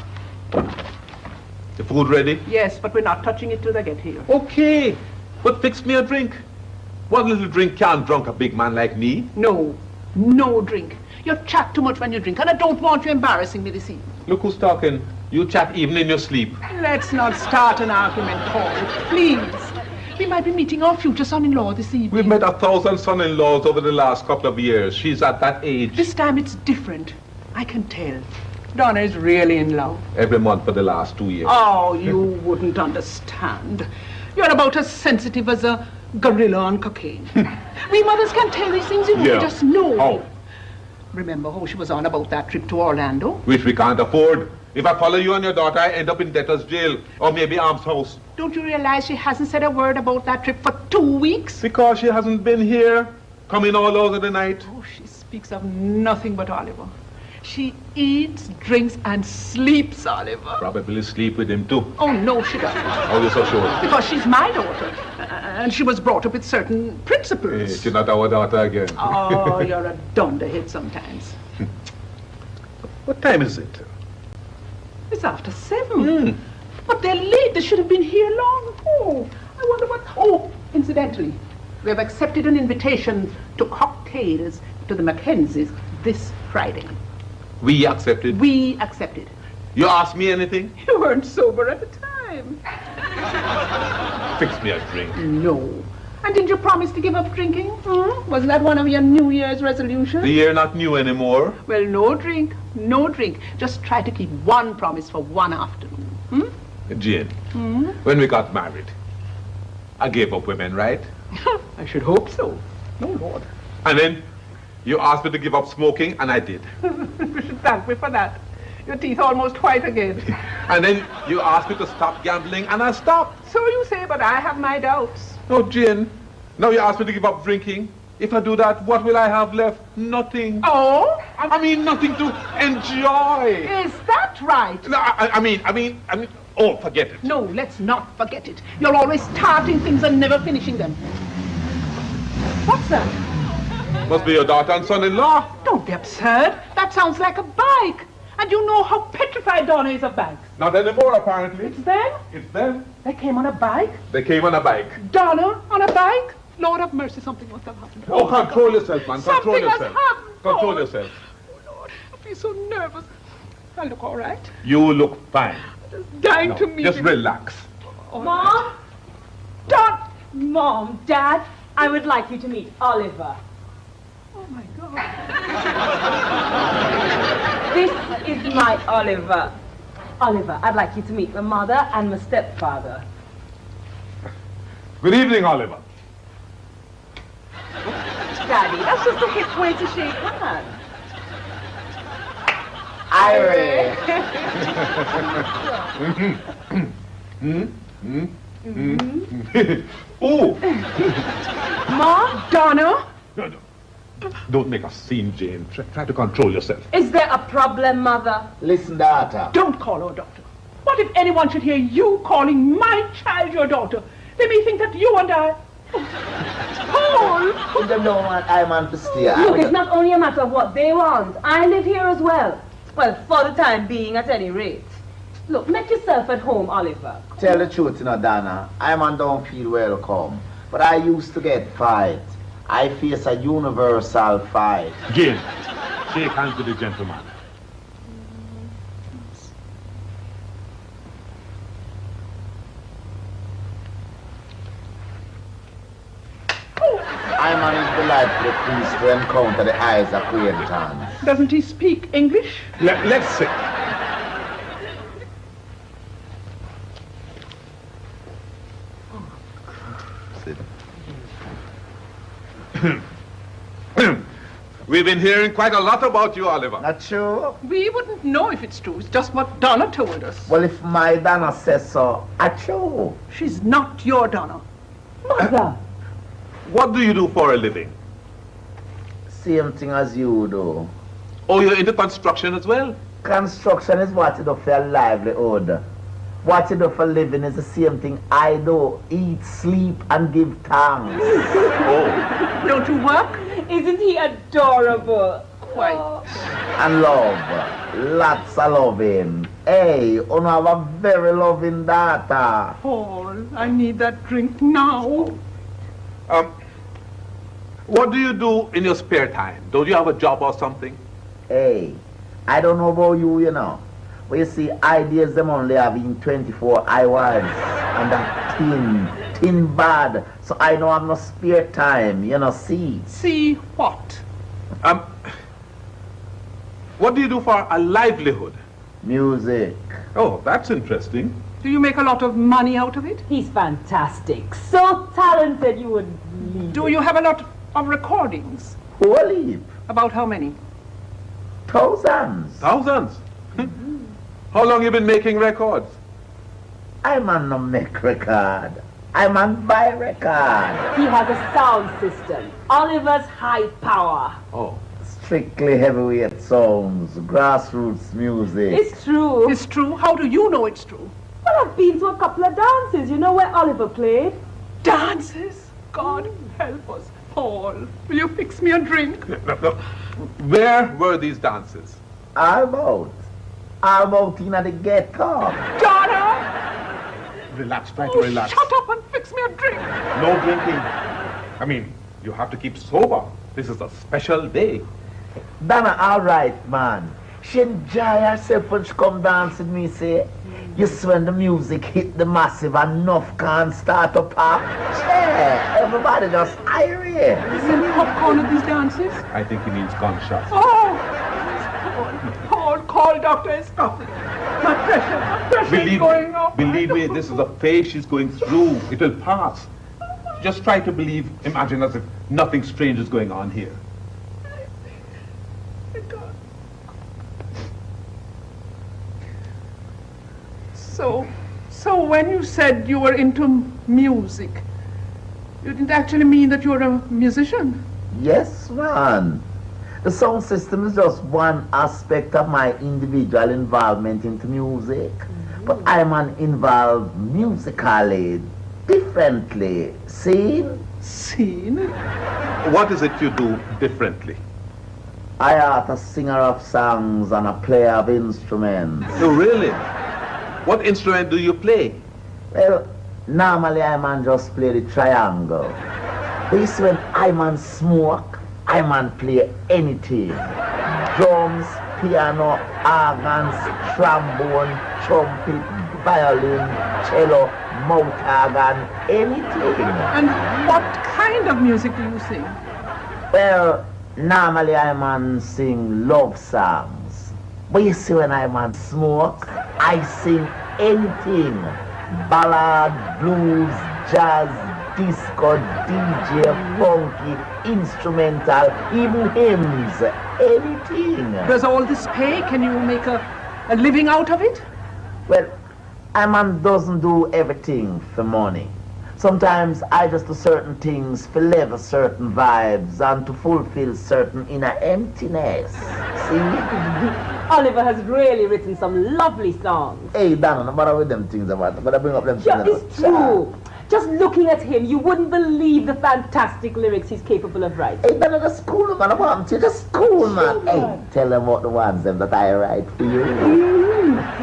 S13: The food ready?
S14: Yes, but we're not touching it till they get here.
S13: Okay, but fix me a drink. What little drink can't drunk a big man like me?
S14: No, no drink. You chat too much when you drink, and I don't want you embarrassing me this evening.
S13: Look who's talking. You chat even in your sleep.
S14: Let's not start an argument, Paul. Please. We might be meeting our future son-in-law this evening.
S13: We've met 1,000 son-in-laws over the last couple of years. She's at that age.
S14: This time it's different. I can tell. Donna is really in love.
S13: Every month for the last 2 years.
S14: Oh, you wouldn't understand. You're about as sensitive as a gorilla on cocaine. We mothers can tell these things, you know,
S13: Yeah.
S14: we just know.
S13: How?
S14: Remember how she was on about that trip to Orlando?
S13: Which we can't afford. If I follow you and your daughter, I end up in debtor's jail or maybe almshouse.
S14: Don't you realize she hasn't said a word about that trip for 2 weeks?
S13: Because she hasn't been here, coming all hours of the night.
S14: Oh, she speaks of nothing but Oliver. She eats, drinks, and sleeps, Oliver.
S13: Probably sleep with him too.
S14: Oh, no, she doesn't.
S13: How are you so sure?
S14: Because she's my daughter, and she was brought up with certain principles.
S13: She's not our daughter again.
S14: Oh, you're a dunderhead sometimes.
S13: What time is it?
S14: It's after 7. But they're late. They should have been here long ago. I wonder what... Oh, incidentally, we have accepted an invitation to cocktails to the Mackenzies this Friday.
S13: We accepted.
S14: We accepted.
S13: You asked me anything?
S14: You weren't sober at the time.
S13: Fix me a drink.
S14: No. And didn't you promise to give up drinking? Wasn't that one of your New Year's resolutions?
S13: The year not new anymore.
S14: Well, no drink, no drink. Just try to keep one promise for one afternoon.
S13: Jane, when we got married, I gave up women, right?
S14: I should hope so. No, Lord.
S13: And then you asked me to give up smoking, and I did.
S14: You should thank me for that. Your teeth are almost white again.
S13: And then you asked me to stop gambling, and I stopped.
S14: So you say, but I have my doubts.
S13: No, Jane. Now you ask me to give up drinking. If I do that, what will I have left? Nothing.
S14: Oh?
S13: I mean, nothing to enjoy.
S14: Is that right?
S13: No, I mean, oh, forget it.
S14: No, let's not forget it. You're always starting things and never finishing them. What's that?
S13: Must be your daughter and son-in-law.
S14: Don't be absurd. That sounds like a bike. And you know how petrified Donna is of bikes.
S13: Not anymore, apparently.
S14: It's them?
S13: It's them.
S14: They came on a bike?
S13: They came on a bike.
S14: Donna on a bike? Lord have mercy, something must have happened.
S13: Oh, control yourself, man. Control
S14: Something
S13: yourself.
S14: has happened.
S13: Control yourself.
S14: Oh, Lord, I feel so nervous. I look all right.
S13: You look fine.
S14: Dying
S13: No,
S14: to meet
S13: just
S14: him.
S13: relax.
S15: Mom? Mom, Dad, I would like you to meet Oliver.
S14: Oh, my God.
S15: This is my Oliver. Oliver, I'd like you to meet my mother and my stepfather.
S13: Good evening, Oliver.
S15: Daddy, that's just a hip way to shake hands.
S13: Oh!
S14: Ma? Donna?
S13: No. Don't make a scene, Jane. Try to control yourself.
S15: Is there a problem, Mother?
S16: Listen, daughter.
S14: Don't call her daughter. What if anyone should hear you calling my child your daughter? They may think that you and I... Paul!
S16: You don't know what I want to stay.
S15: Look, it's not only a matter of what they want. I live here as well. Well, for the time being, at any rate. Look, make yourself at home, Oliver.
S16: Tell the truth, Donna. I don't feel welcome. But I used to get fight. I face a universal fight.
S13: Jane, shake hands with the gentleman.
S16: Iman is delightfully pleased to encounter the eyes of acquaintance.
S14: Doesn't he speak English?
S13: Let's see. We've been hearing quite a lot about you, Oliver.
S16: Not true?
S14: We wouldn't know if it's true. It's just what Donna told us.
S16: Well, if my Donna says so, true.
S14: She's not your Donna.
S15: Mother!
S13: What do you do for a living?
S16: Same thing as you do.
S13: Oh, you're into construction as well?
S16: Construction is what you do for your livelihood. What you do for living is the same thing I do. Eat, sleep, and give thanks.
S13: Oh.
S14: Don't you work?
S15: Isn't he adorable?
S14: Quite.
S16: And love. Lots of loving. Hey, you have a very loving daughter.
S14: Paul, I need that drink now.
S13: What do you do in your spare time? Don't you have a job or something?
S16: Hey, I don't know about you, you know. But you see, ideas them only have in 24 hours. And that thin bad. So I don't have no spare time, you know, see.
S14: See what?
S13: What do you do for a livelihood?
S16: Music.
S13: Oh, that's interesting.
S14: Do you make a lot of money out of it?
S15: He's fantastic. So talented you would believe.
S14: Do you have a lot of recordings?
S16: Holy.
S14: About how many?
S16: Thousands.
S13: Thousands? How long you been making records?
S16: I'm on no make record. I'm on buy record.
S15: He has a sound system. Oliver's high power.
S13: Oh.
S16: Strictly heavyweight songs, grassroots music.
S15: It's true.
S14: It's true? How do you know it's true?
S15: Well, I've been to a couple of dances. You know where Oliver played?
S14: Dances? God help us. Paul, will you fix me a drink?
S13: No. Where were these dances?
S16: All about in the ghetto.
S14: Donna!
S13: Relax, try to relax.
S14: Shut up and fix me a drink.
S13: No drinking. I mean, you have to keep sober. This is a special day.
S16: Donna, all right, man. She enjoy herself when she come dance with me, say. You see when the music hit the massive, enough can't start to pop. Yeah, everybody just irate.
S14: Is there any popcorn at these dances?
S13: I think he means gunshots.
S14: Oh! Paul, call Dr. Stop it. My pressure is going up.
S13: Believe me, this is a phase she's going through. It will pass. Just try to imagine as if nothing strange is going on here.
S14: So when you said you were into music, you didn't actually mean that you're a musician?
S16: Yes, man. The sound system is just one aspect of my individual involvement into music. But I'm involved musically, differently. See?
S14: Scene?
S13: What is it you do differently?
S16: I am a singer of songs and a player of instruments.
S13: Oh, really? What instrument do you play?
S16: Well, normally I man just play the triangle. But you see when I man smoke, I man play anything. Drums, piano, organs, trombone, trumpet, violin, cello, mouth organ, anything.
S14: And what kind of music do you sing?
S16: Well, normally I man sing love songs. But you see when I man smoke, I sing anything. Ballad, blues, jazz, disco, DJ, funky, instrumental, even hymns, anything.
S14: Does all this pay? Can you make a living out of it?
S16: Well, a man doesn't do everything for money. Sometimes I just do certain things to live certain vibes and to fulfill certain inner emptiness. See?
S15: Oliver has really written some lovely songs.
S16: Hey, Donna, no matter with them things about it, but I bring up them things.
S15: Yeah, it's true. Just looking at him, you wouldn't believe the fantastic lyrics he's capable of writing.
S16: Hey, Donna, just cool, man. I want you. Just cool, man. Hey, tell them what the ones them that I write for you.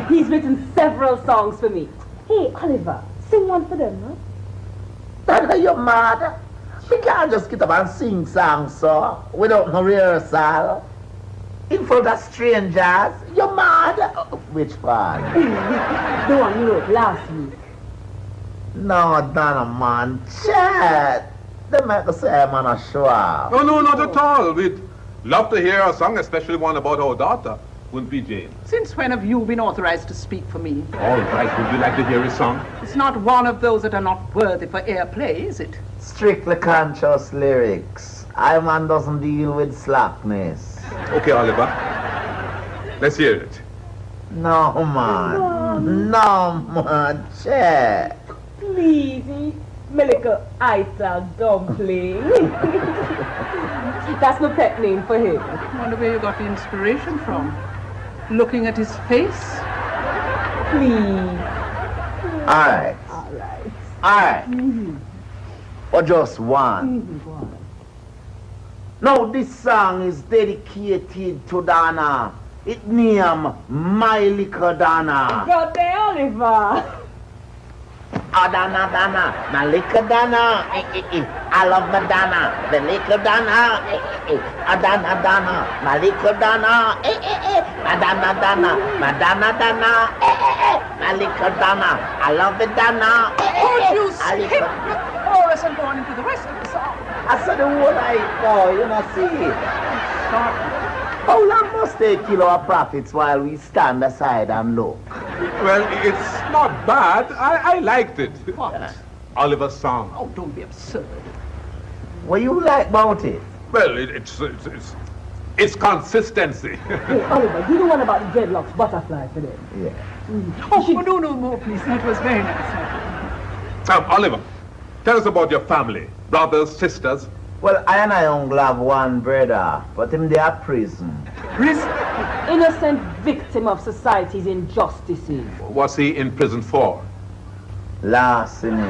S15: He's written several songs for me. Hey, Oliver, sing one for them, huh?
S16: Donna, you're mad. We can't just get up and sing songs, sir, without no rehearsal. In front of strangers. You're mad. Which one?
S15: The one you wrote last week.
S16: No, Donna, man. Chat. They make us say I'm on a show off.
S13: Oh, no, not at all. We'd love to hear a song, especially one about our daughter. Wouldn't be, Jane?
S14: Since when have you been authorized to speak for me?
S13: All right, would you like to hear a song?
S14: It's not one of those that are not worthy for airplay, is it?
S16: Strictly conscious lyrics. I man doesn't deal with slackness.
S13: Okay, Oliver. Let's hear it.
S16: No, man. No, man. Chat.
S15: Please, my little ital dumpling. That's my pet name for him.
S14: I wonder where you got the inspiration from. Looking at his face?
S15: Please.
S16: All right.
S15: All right.
S16: All right. Or just one. Now, this song is dedicated to Donna. It named My Little Donna.
S15: God day, Oliver.
S16: Oh, Donna, Donna, my little Donna, I love my Donna, the little Donna, oh, Donna, Donna, my little Donna, my Donna, Donna, my Donna, Donna, my little Donna, I love the Donna.
S14: Could you skip the chorus and go on into the rest of the song?
S16: I said the whole night, boy, you know, see.
S14: Start.
S16: How long must they kill our prophets while we stand aside and look?
S13: Well, it's not bad. I liked it.
S14: What?
S13: Oliver's song.
S14: Oh, don't be absurd.
S16: What you like about it?
S13: Well, it's consistency.
S15: Hey, Oliver, do you know one about the dreadlocks butterfly for them?
S16: Yeah.
S14: Oh, no more, please. That was very nice.
S13: Oliver, tell us about your family. Brothers, sisters.
S16: Well, I and I only have one brother, but him they are prison.
S14: Prison?
S15: Innocent victim of society's injustices.
S13: What's he in prison for?
S16: Larceny.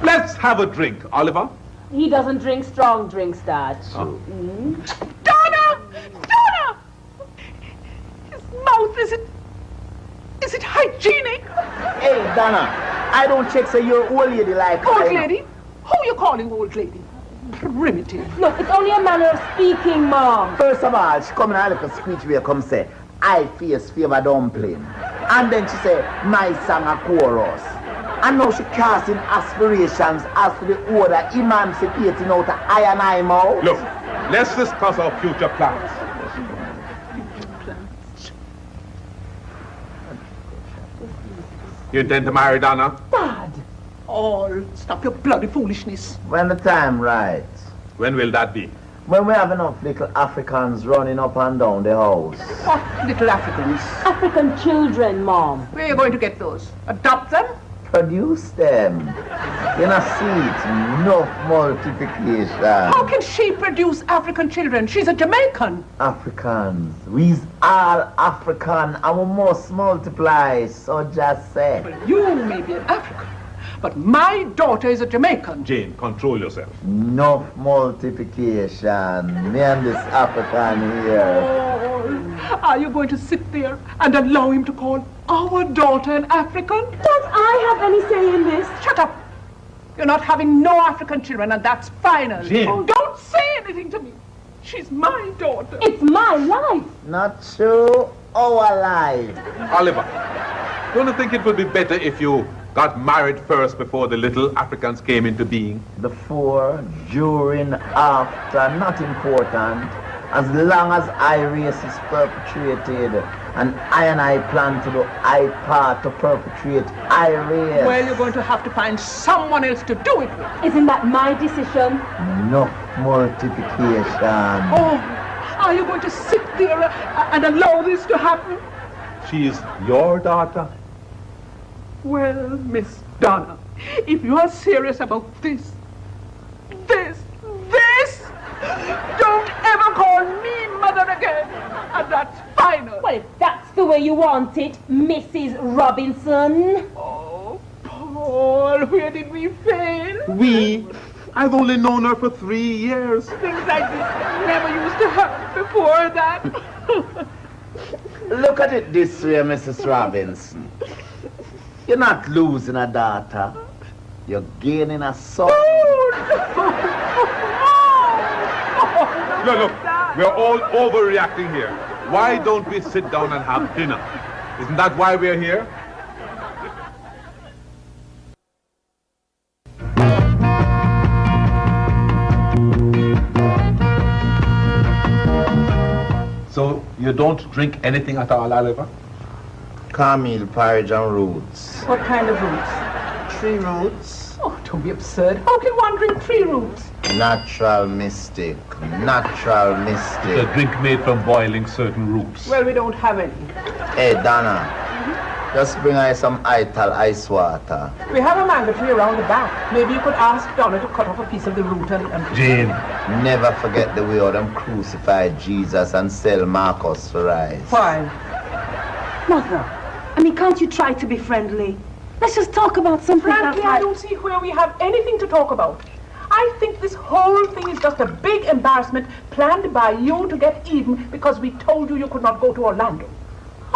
S13: Let's have a drink, Oliver.
S15: He doesn't drink strong drinks, Dad.
S13: Oh.
S14: Donna! Donna! His mouth, is it hygienic?
S16: Hey, Donna, I don't check say you're old lady like
S14: Old lady? Who you calling old lady? Primitive.
S15: Look, it's only a manner of speaking, Mom.
S16: First of all, she come in a little speech where come say, I face favor dumpling. And then she say, my song a chorus. And now she casting aspirations as to the order emancipating out of I and I mouth.
S13: Look, let's discuss our future plans. You intend to marry Donna?
S14: Dad! Oh, stop your bloody foolishness.
S16: When the time right.
S13: When will that be?
S16: When we have enough little Africans running up and down the house.
S14: What little Africans?
S15: African children, Mom.
S14: Where are you going to get those? Adopt them?
S16: Produce them. You know, see it, enough multiplication.
S14: How can she produce African children? She's a Jamaican.
S16: Africans. We's all African and we must multiply, so just say.
S14: Well, you may be an African, But my daughter is a Jamaican.
S13: Jane, control yourself.
S16: Enough multiplication. Me and this African here.
S14: Oh, are you going to sit there and allow him to call our daughter an African?
S15: Don't I have any say in this?
S14: Shut up. You're not having no African children, and that's final.
S13: Jane.
S14: Oh, don't say anything to me. She's my daughter.
S15: It's my life.
S16: Not true. Our life.
S13: Oliver, don't you think it would be better if you got married first before the little Africans came into being?
S16: Before, during, after, not important. As long as I race is perpetrated, and I plan to do I part to perpetrate I race.
S14: Well, you're going to have to find someone else to do it with.
S15: Isn't that my decision?
S16: No multiplication.
S14: Oh, are you going to sit there and allow this to happen?
S13: She is your daughter.
S14: Well, Miss Donna, if you are serious about this, don't ever call me mother again. And that's final.
S15: Well, if that's the way you want it, Mrs. Robinson.
S14: Oh, Paul, where did we fail?
S13: We? I've only known her for 3 years.
S14: Things like this never used to happen before that.
S16: Look at it this way, Mrs. Robinson. You're not losing a daughter. You're gaining a son.
S13: Look, we're all overreacting here. Why don't we sit down and have dinner? Isn't that why we're here? So, you don't drink anything at all, Oliver?
S16: Camille, porridge and roots.
S14: What kind of roots?
S16: 3 roots.
S14: Oh, don't be absurd. How can one drink 3 roots?
S16: Natural mystic. Natural
S13: It's
S16: mystic.
S13: a drink made from boiling certain roots.
S14: Well, we don't have any.
S16: Hey, Donna. Just bring us some Ital ice water.
S14: We have a mango tree around the back. Maybe you could ask Donna to cut off a piece of the root and...
S13: Jane.
S16: Never forget the way how them crucified Jesus and sell Marcus for rice.
S14: Why?
S15: Mother, I mean, can't you try to be friendly? Let's just talk about something
S14: Frankly,
S15: that's
S14: I don't see where we have anything to talk about. I think this whole thing is just a big embarrassment planned by you to get even because we told you could not go to Orlando.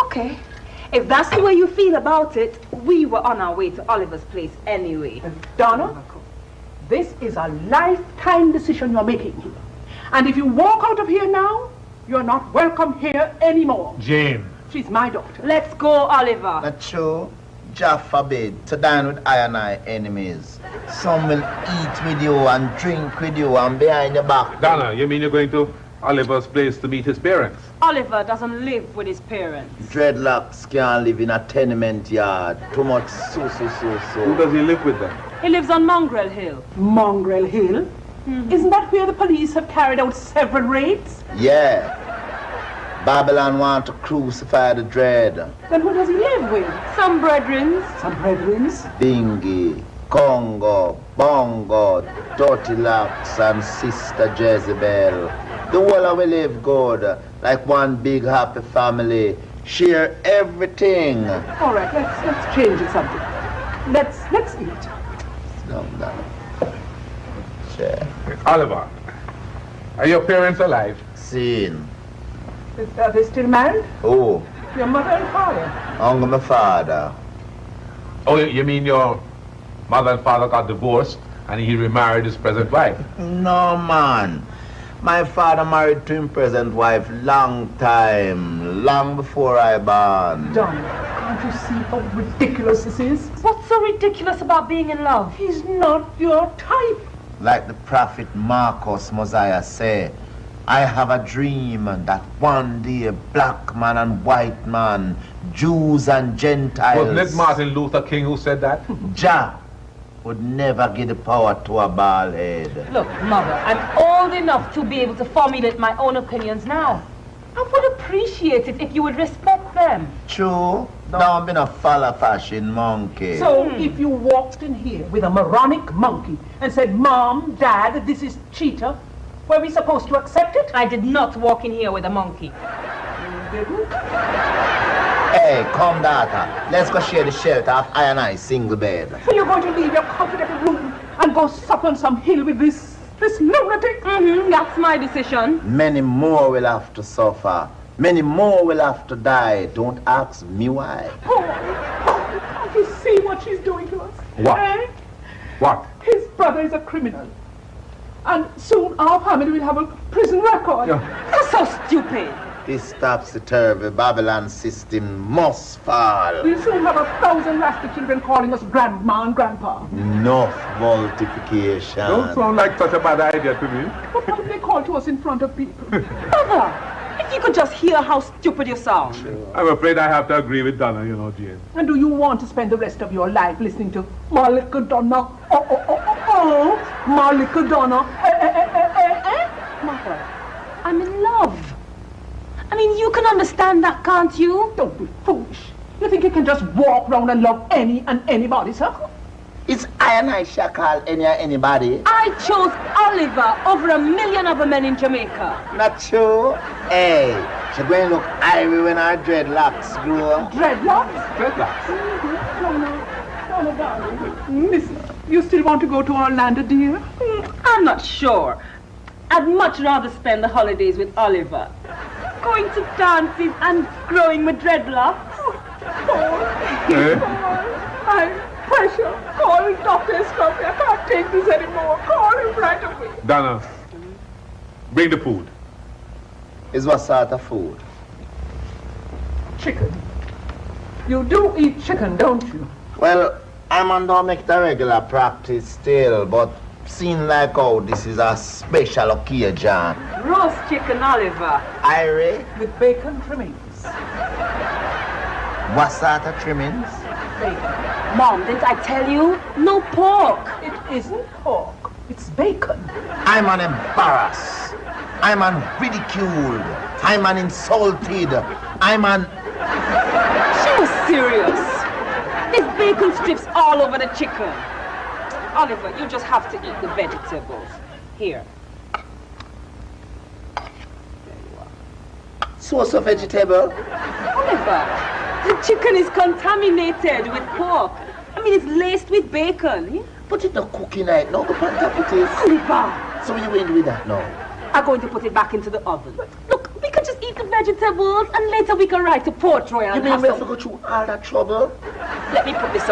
S15: Okay. If that's the way you feel about it, we were on our way to Oliver's place anyway.
S14: Donna, this is a lifetime decision you're making here. And if you walk out of here now, you're not welcome here anymore.
S13: Jane.
S14: She's my daughter.
S15: Let's go, Oliver.
S16: Not true. Jah forbid to dine with I and I enemies. Some will eat with you and drink with you and behind your back.
S13: Donna, you mean you're going to Oliver's place to meet his parents?
S15: Oliver doesn't live with his parents.
S16: Dreadlocks can't live in a tenement yard. Too much so.
S13: Who does he live with then?
S15: He lives on Mongrel Hill.
S14: Mongrel Hill? Mm-hmm. Isn't that where the police have carried out several raids?
S16: Yeah. Babylon want to crucify the dread.
S14: Then who does he live with?
S15: Some brethrens.
S14: Some brethrens?
S16: Bingy, Congo, Bongo, Dirty Locks and Sister Jezebel. The whole of we live good, like one big happy family. Share everything.
S14: All right, let's change it something. Let's eat.
S16: No. Share.
S13: Oliver, are your parents alive?
S16: Seen.
S14: Are they still married?
S16: Oh.
S14: Your mother and father?
S16: Uncle my father.
S13: Oh, you mean your mother and father got divorced and he remarried his present wife?
S16: No, man. My father married to his present wife long time, long before I born.
S14: Donna, can't you see how ridiculous this is?
S15: What's so ridiculous about being in love?
S14: He's not your type.
S16: Like the prophet Marcus Mosiah said, I have a dream that one day black man and white man, Jews and Gentiles...
S13: Wasn't it Martin Luther King who said that?
S16: Jah would never give the power to a bald head.
S15: Look, Mother, I'm old enough to be able to formulate my own opinions now. I would appreciate it if you would respect them.
S16: True. Now I'm been a follow fashion monkey.
S14: So if you walked in here with a moronic monkey and said, Mom, Dad, this is Cheetah, were we supposed to accept it?
S15: I did not walk in here with a monkey.
S14: You didn't?
S16: Hey, come, daughter. Let's go share the shelter of I and I single bed.
S14: So you're going to leave your comfortable room and go sup on some hill with this lunatic?
S15: That's my decision.
S16: Many more will have to suffer. Many more will have to die. Don't ask me why.
S14: Paul, can't you see what she's doing to us?
S13: What?
S14: Eh?
S13: What?
S14: His brother is a criminal. And soon our family will have a prison record.
S15: That's so stupid.
S16: This topsy-turvy Babylon system must fall.
S14: We'll soon have 1,000 rascal children calling us grandma and grandpa.
S16: Enough multiplication.
S13: Don't sound like such a bad idea to me.
S14: But what if they call to us in front of people?
S15: Brother, if you could just hear how stupid you sound.
S13: I'm afraid I have to agree with Donna, you know, Jane.
S14: And do you want to spend the rest of your life listening to Malika Donna? Malika Donna.
S15: Mother, I'm in love. I mean, you can understand that, can't you?
S14: Don't be foolish. You think you can just walk around and love any and anybody, sir?
S16: It's I and I shall call anybody.
S15: I chose Oliver over 1,000,000 other men in Jamaica.
S16: Not true. Hey, she going to look irie when her dreadlocks grow.
S14: Dreadlocks?
S13: Dreadlocks?
S14: No, darling. Listen, you still want to go to Orlando, dear?
S15: I'm not sure. I'd much rather spend the holidays with Oliver. Going to dances and growing with dreadlocks.
S14: Pressure. Call Dr. Scruffy. I can't take this anymore. Call him right away.
S13: Donna, bring the food.
S16: Is what sort of food?
S14: Chicken. You do eat chicken, don't you?
S16: Well, I'm on don't make the regular practice still, but seem like how this is a special occasion.
S15: Roast chicken, Oliver.
S16: Irie?
S14: With bacon trimmings.
S16: What sort of trimmings?
S14: Bacon.
S15: Mom, didn't I tell you? No pork.
S14: It isn't pork. It's bacon.
S16: I'm an embarrassed. I'm an ridiculed. I'm an insulted. I'm an...
S15: She was serious. There's bacon strips all over the chicken. Oliver, you just have to eat the vegetables. Here.
S16: Sauce of vegetable?
S15: Oliver, the chicken is contaminated with pork. I mean, it's laced with bacon.
S16: But it's not cooking right now. Look at it is.
S15: Oliver!
S16: So you going to do that now?
S15: I'm going to put it back into the oven. Look, we can just eat the vegetables and later we can write to Port Royal.
S16: You mean we have to go through all that trouble?
S15: Let me put this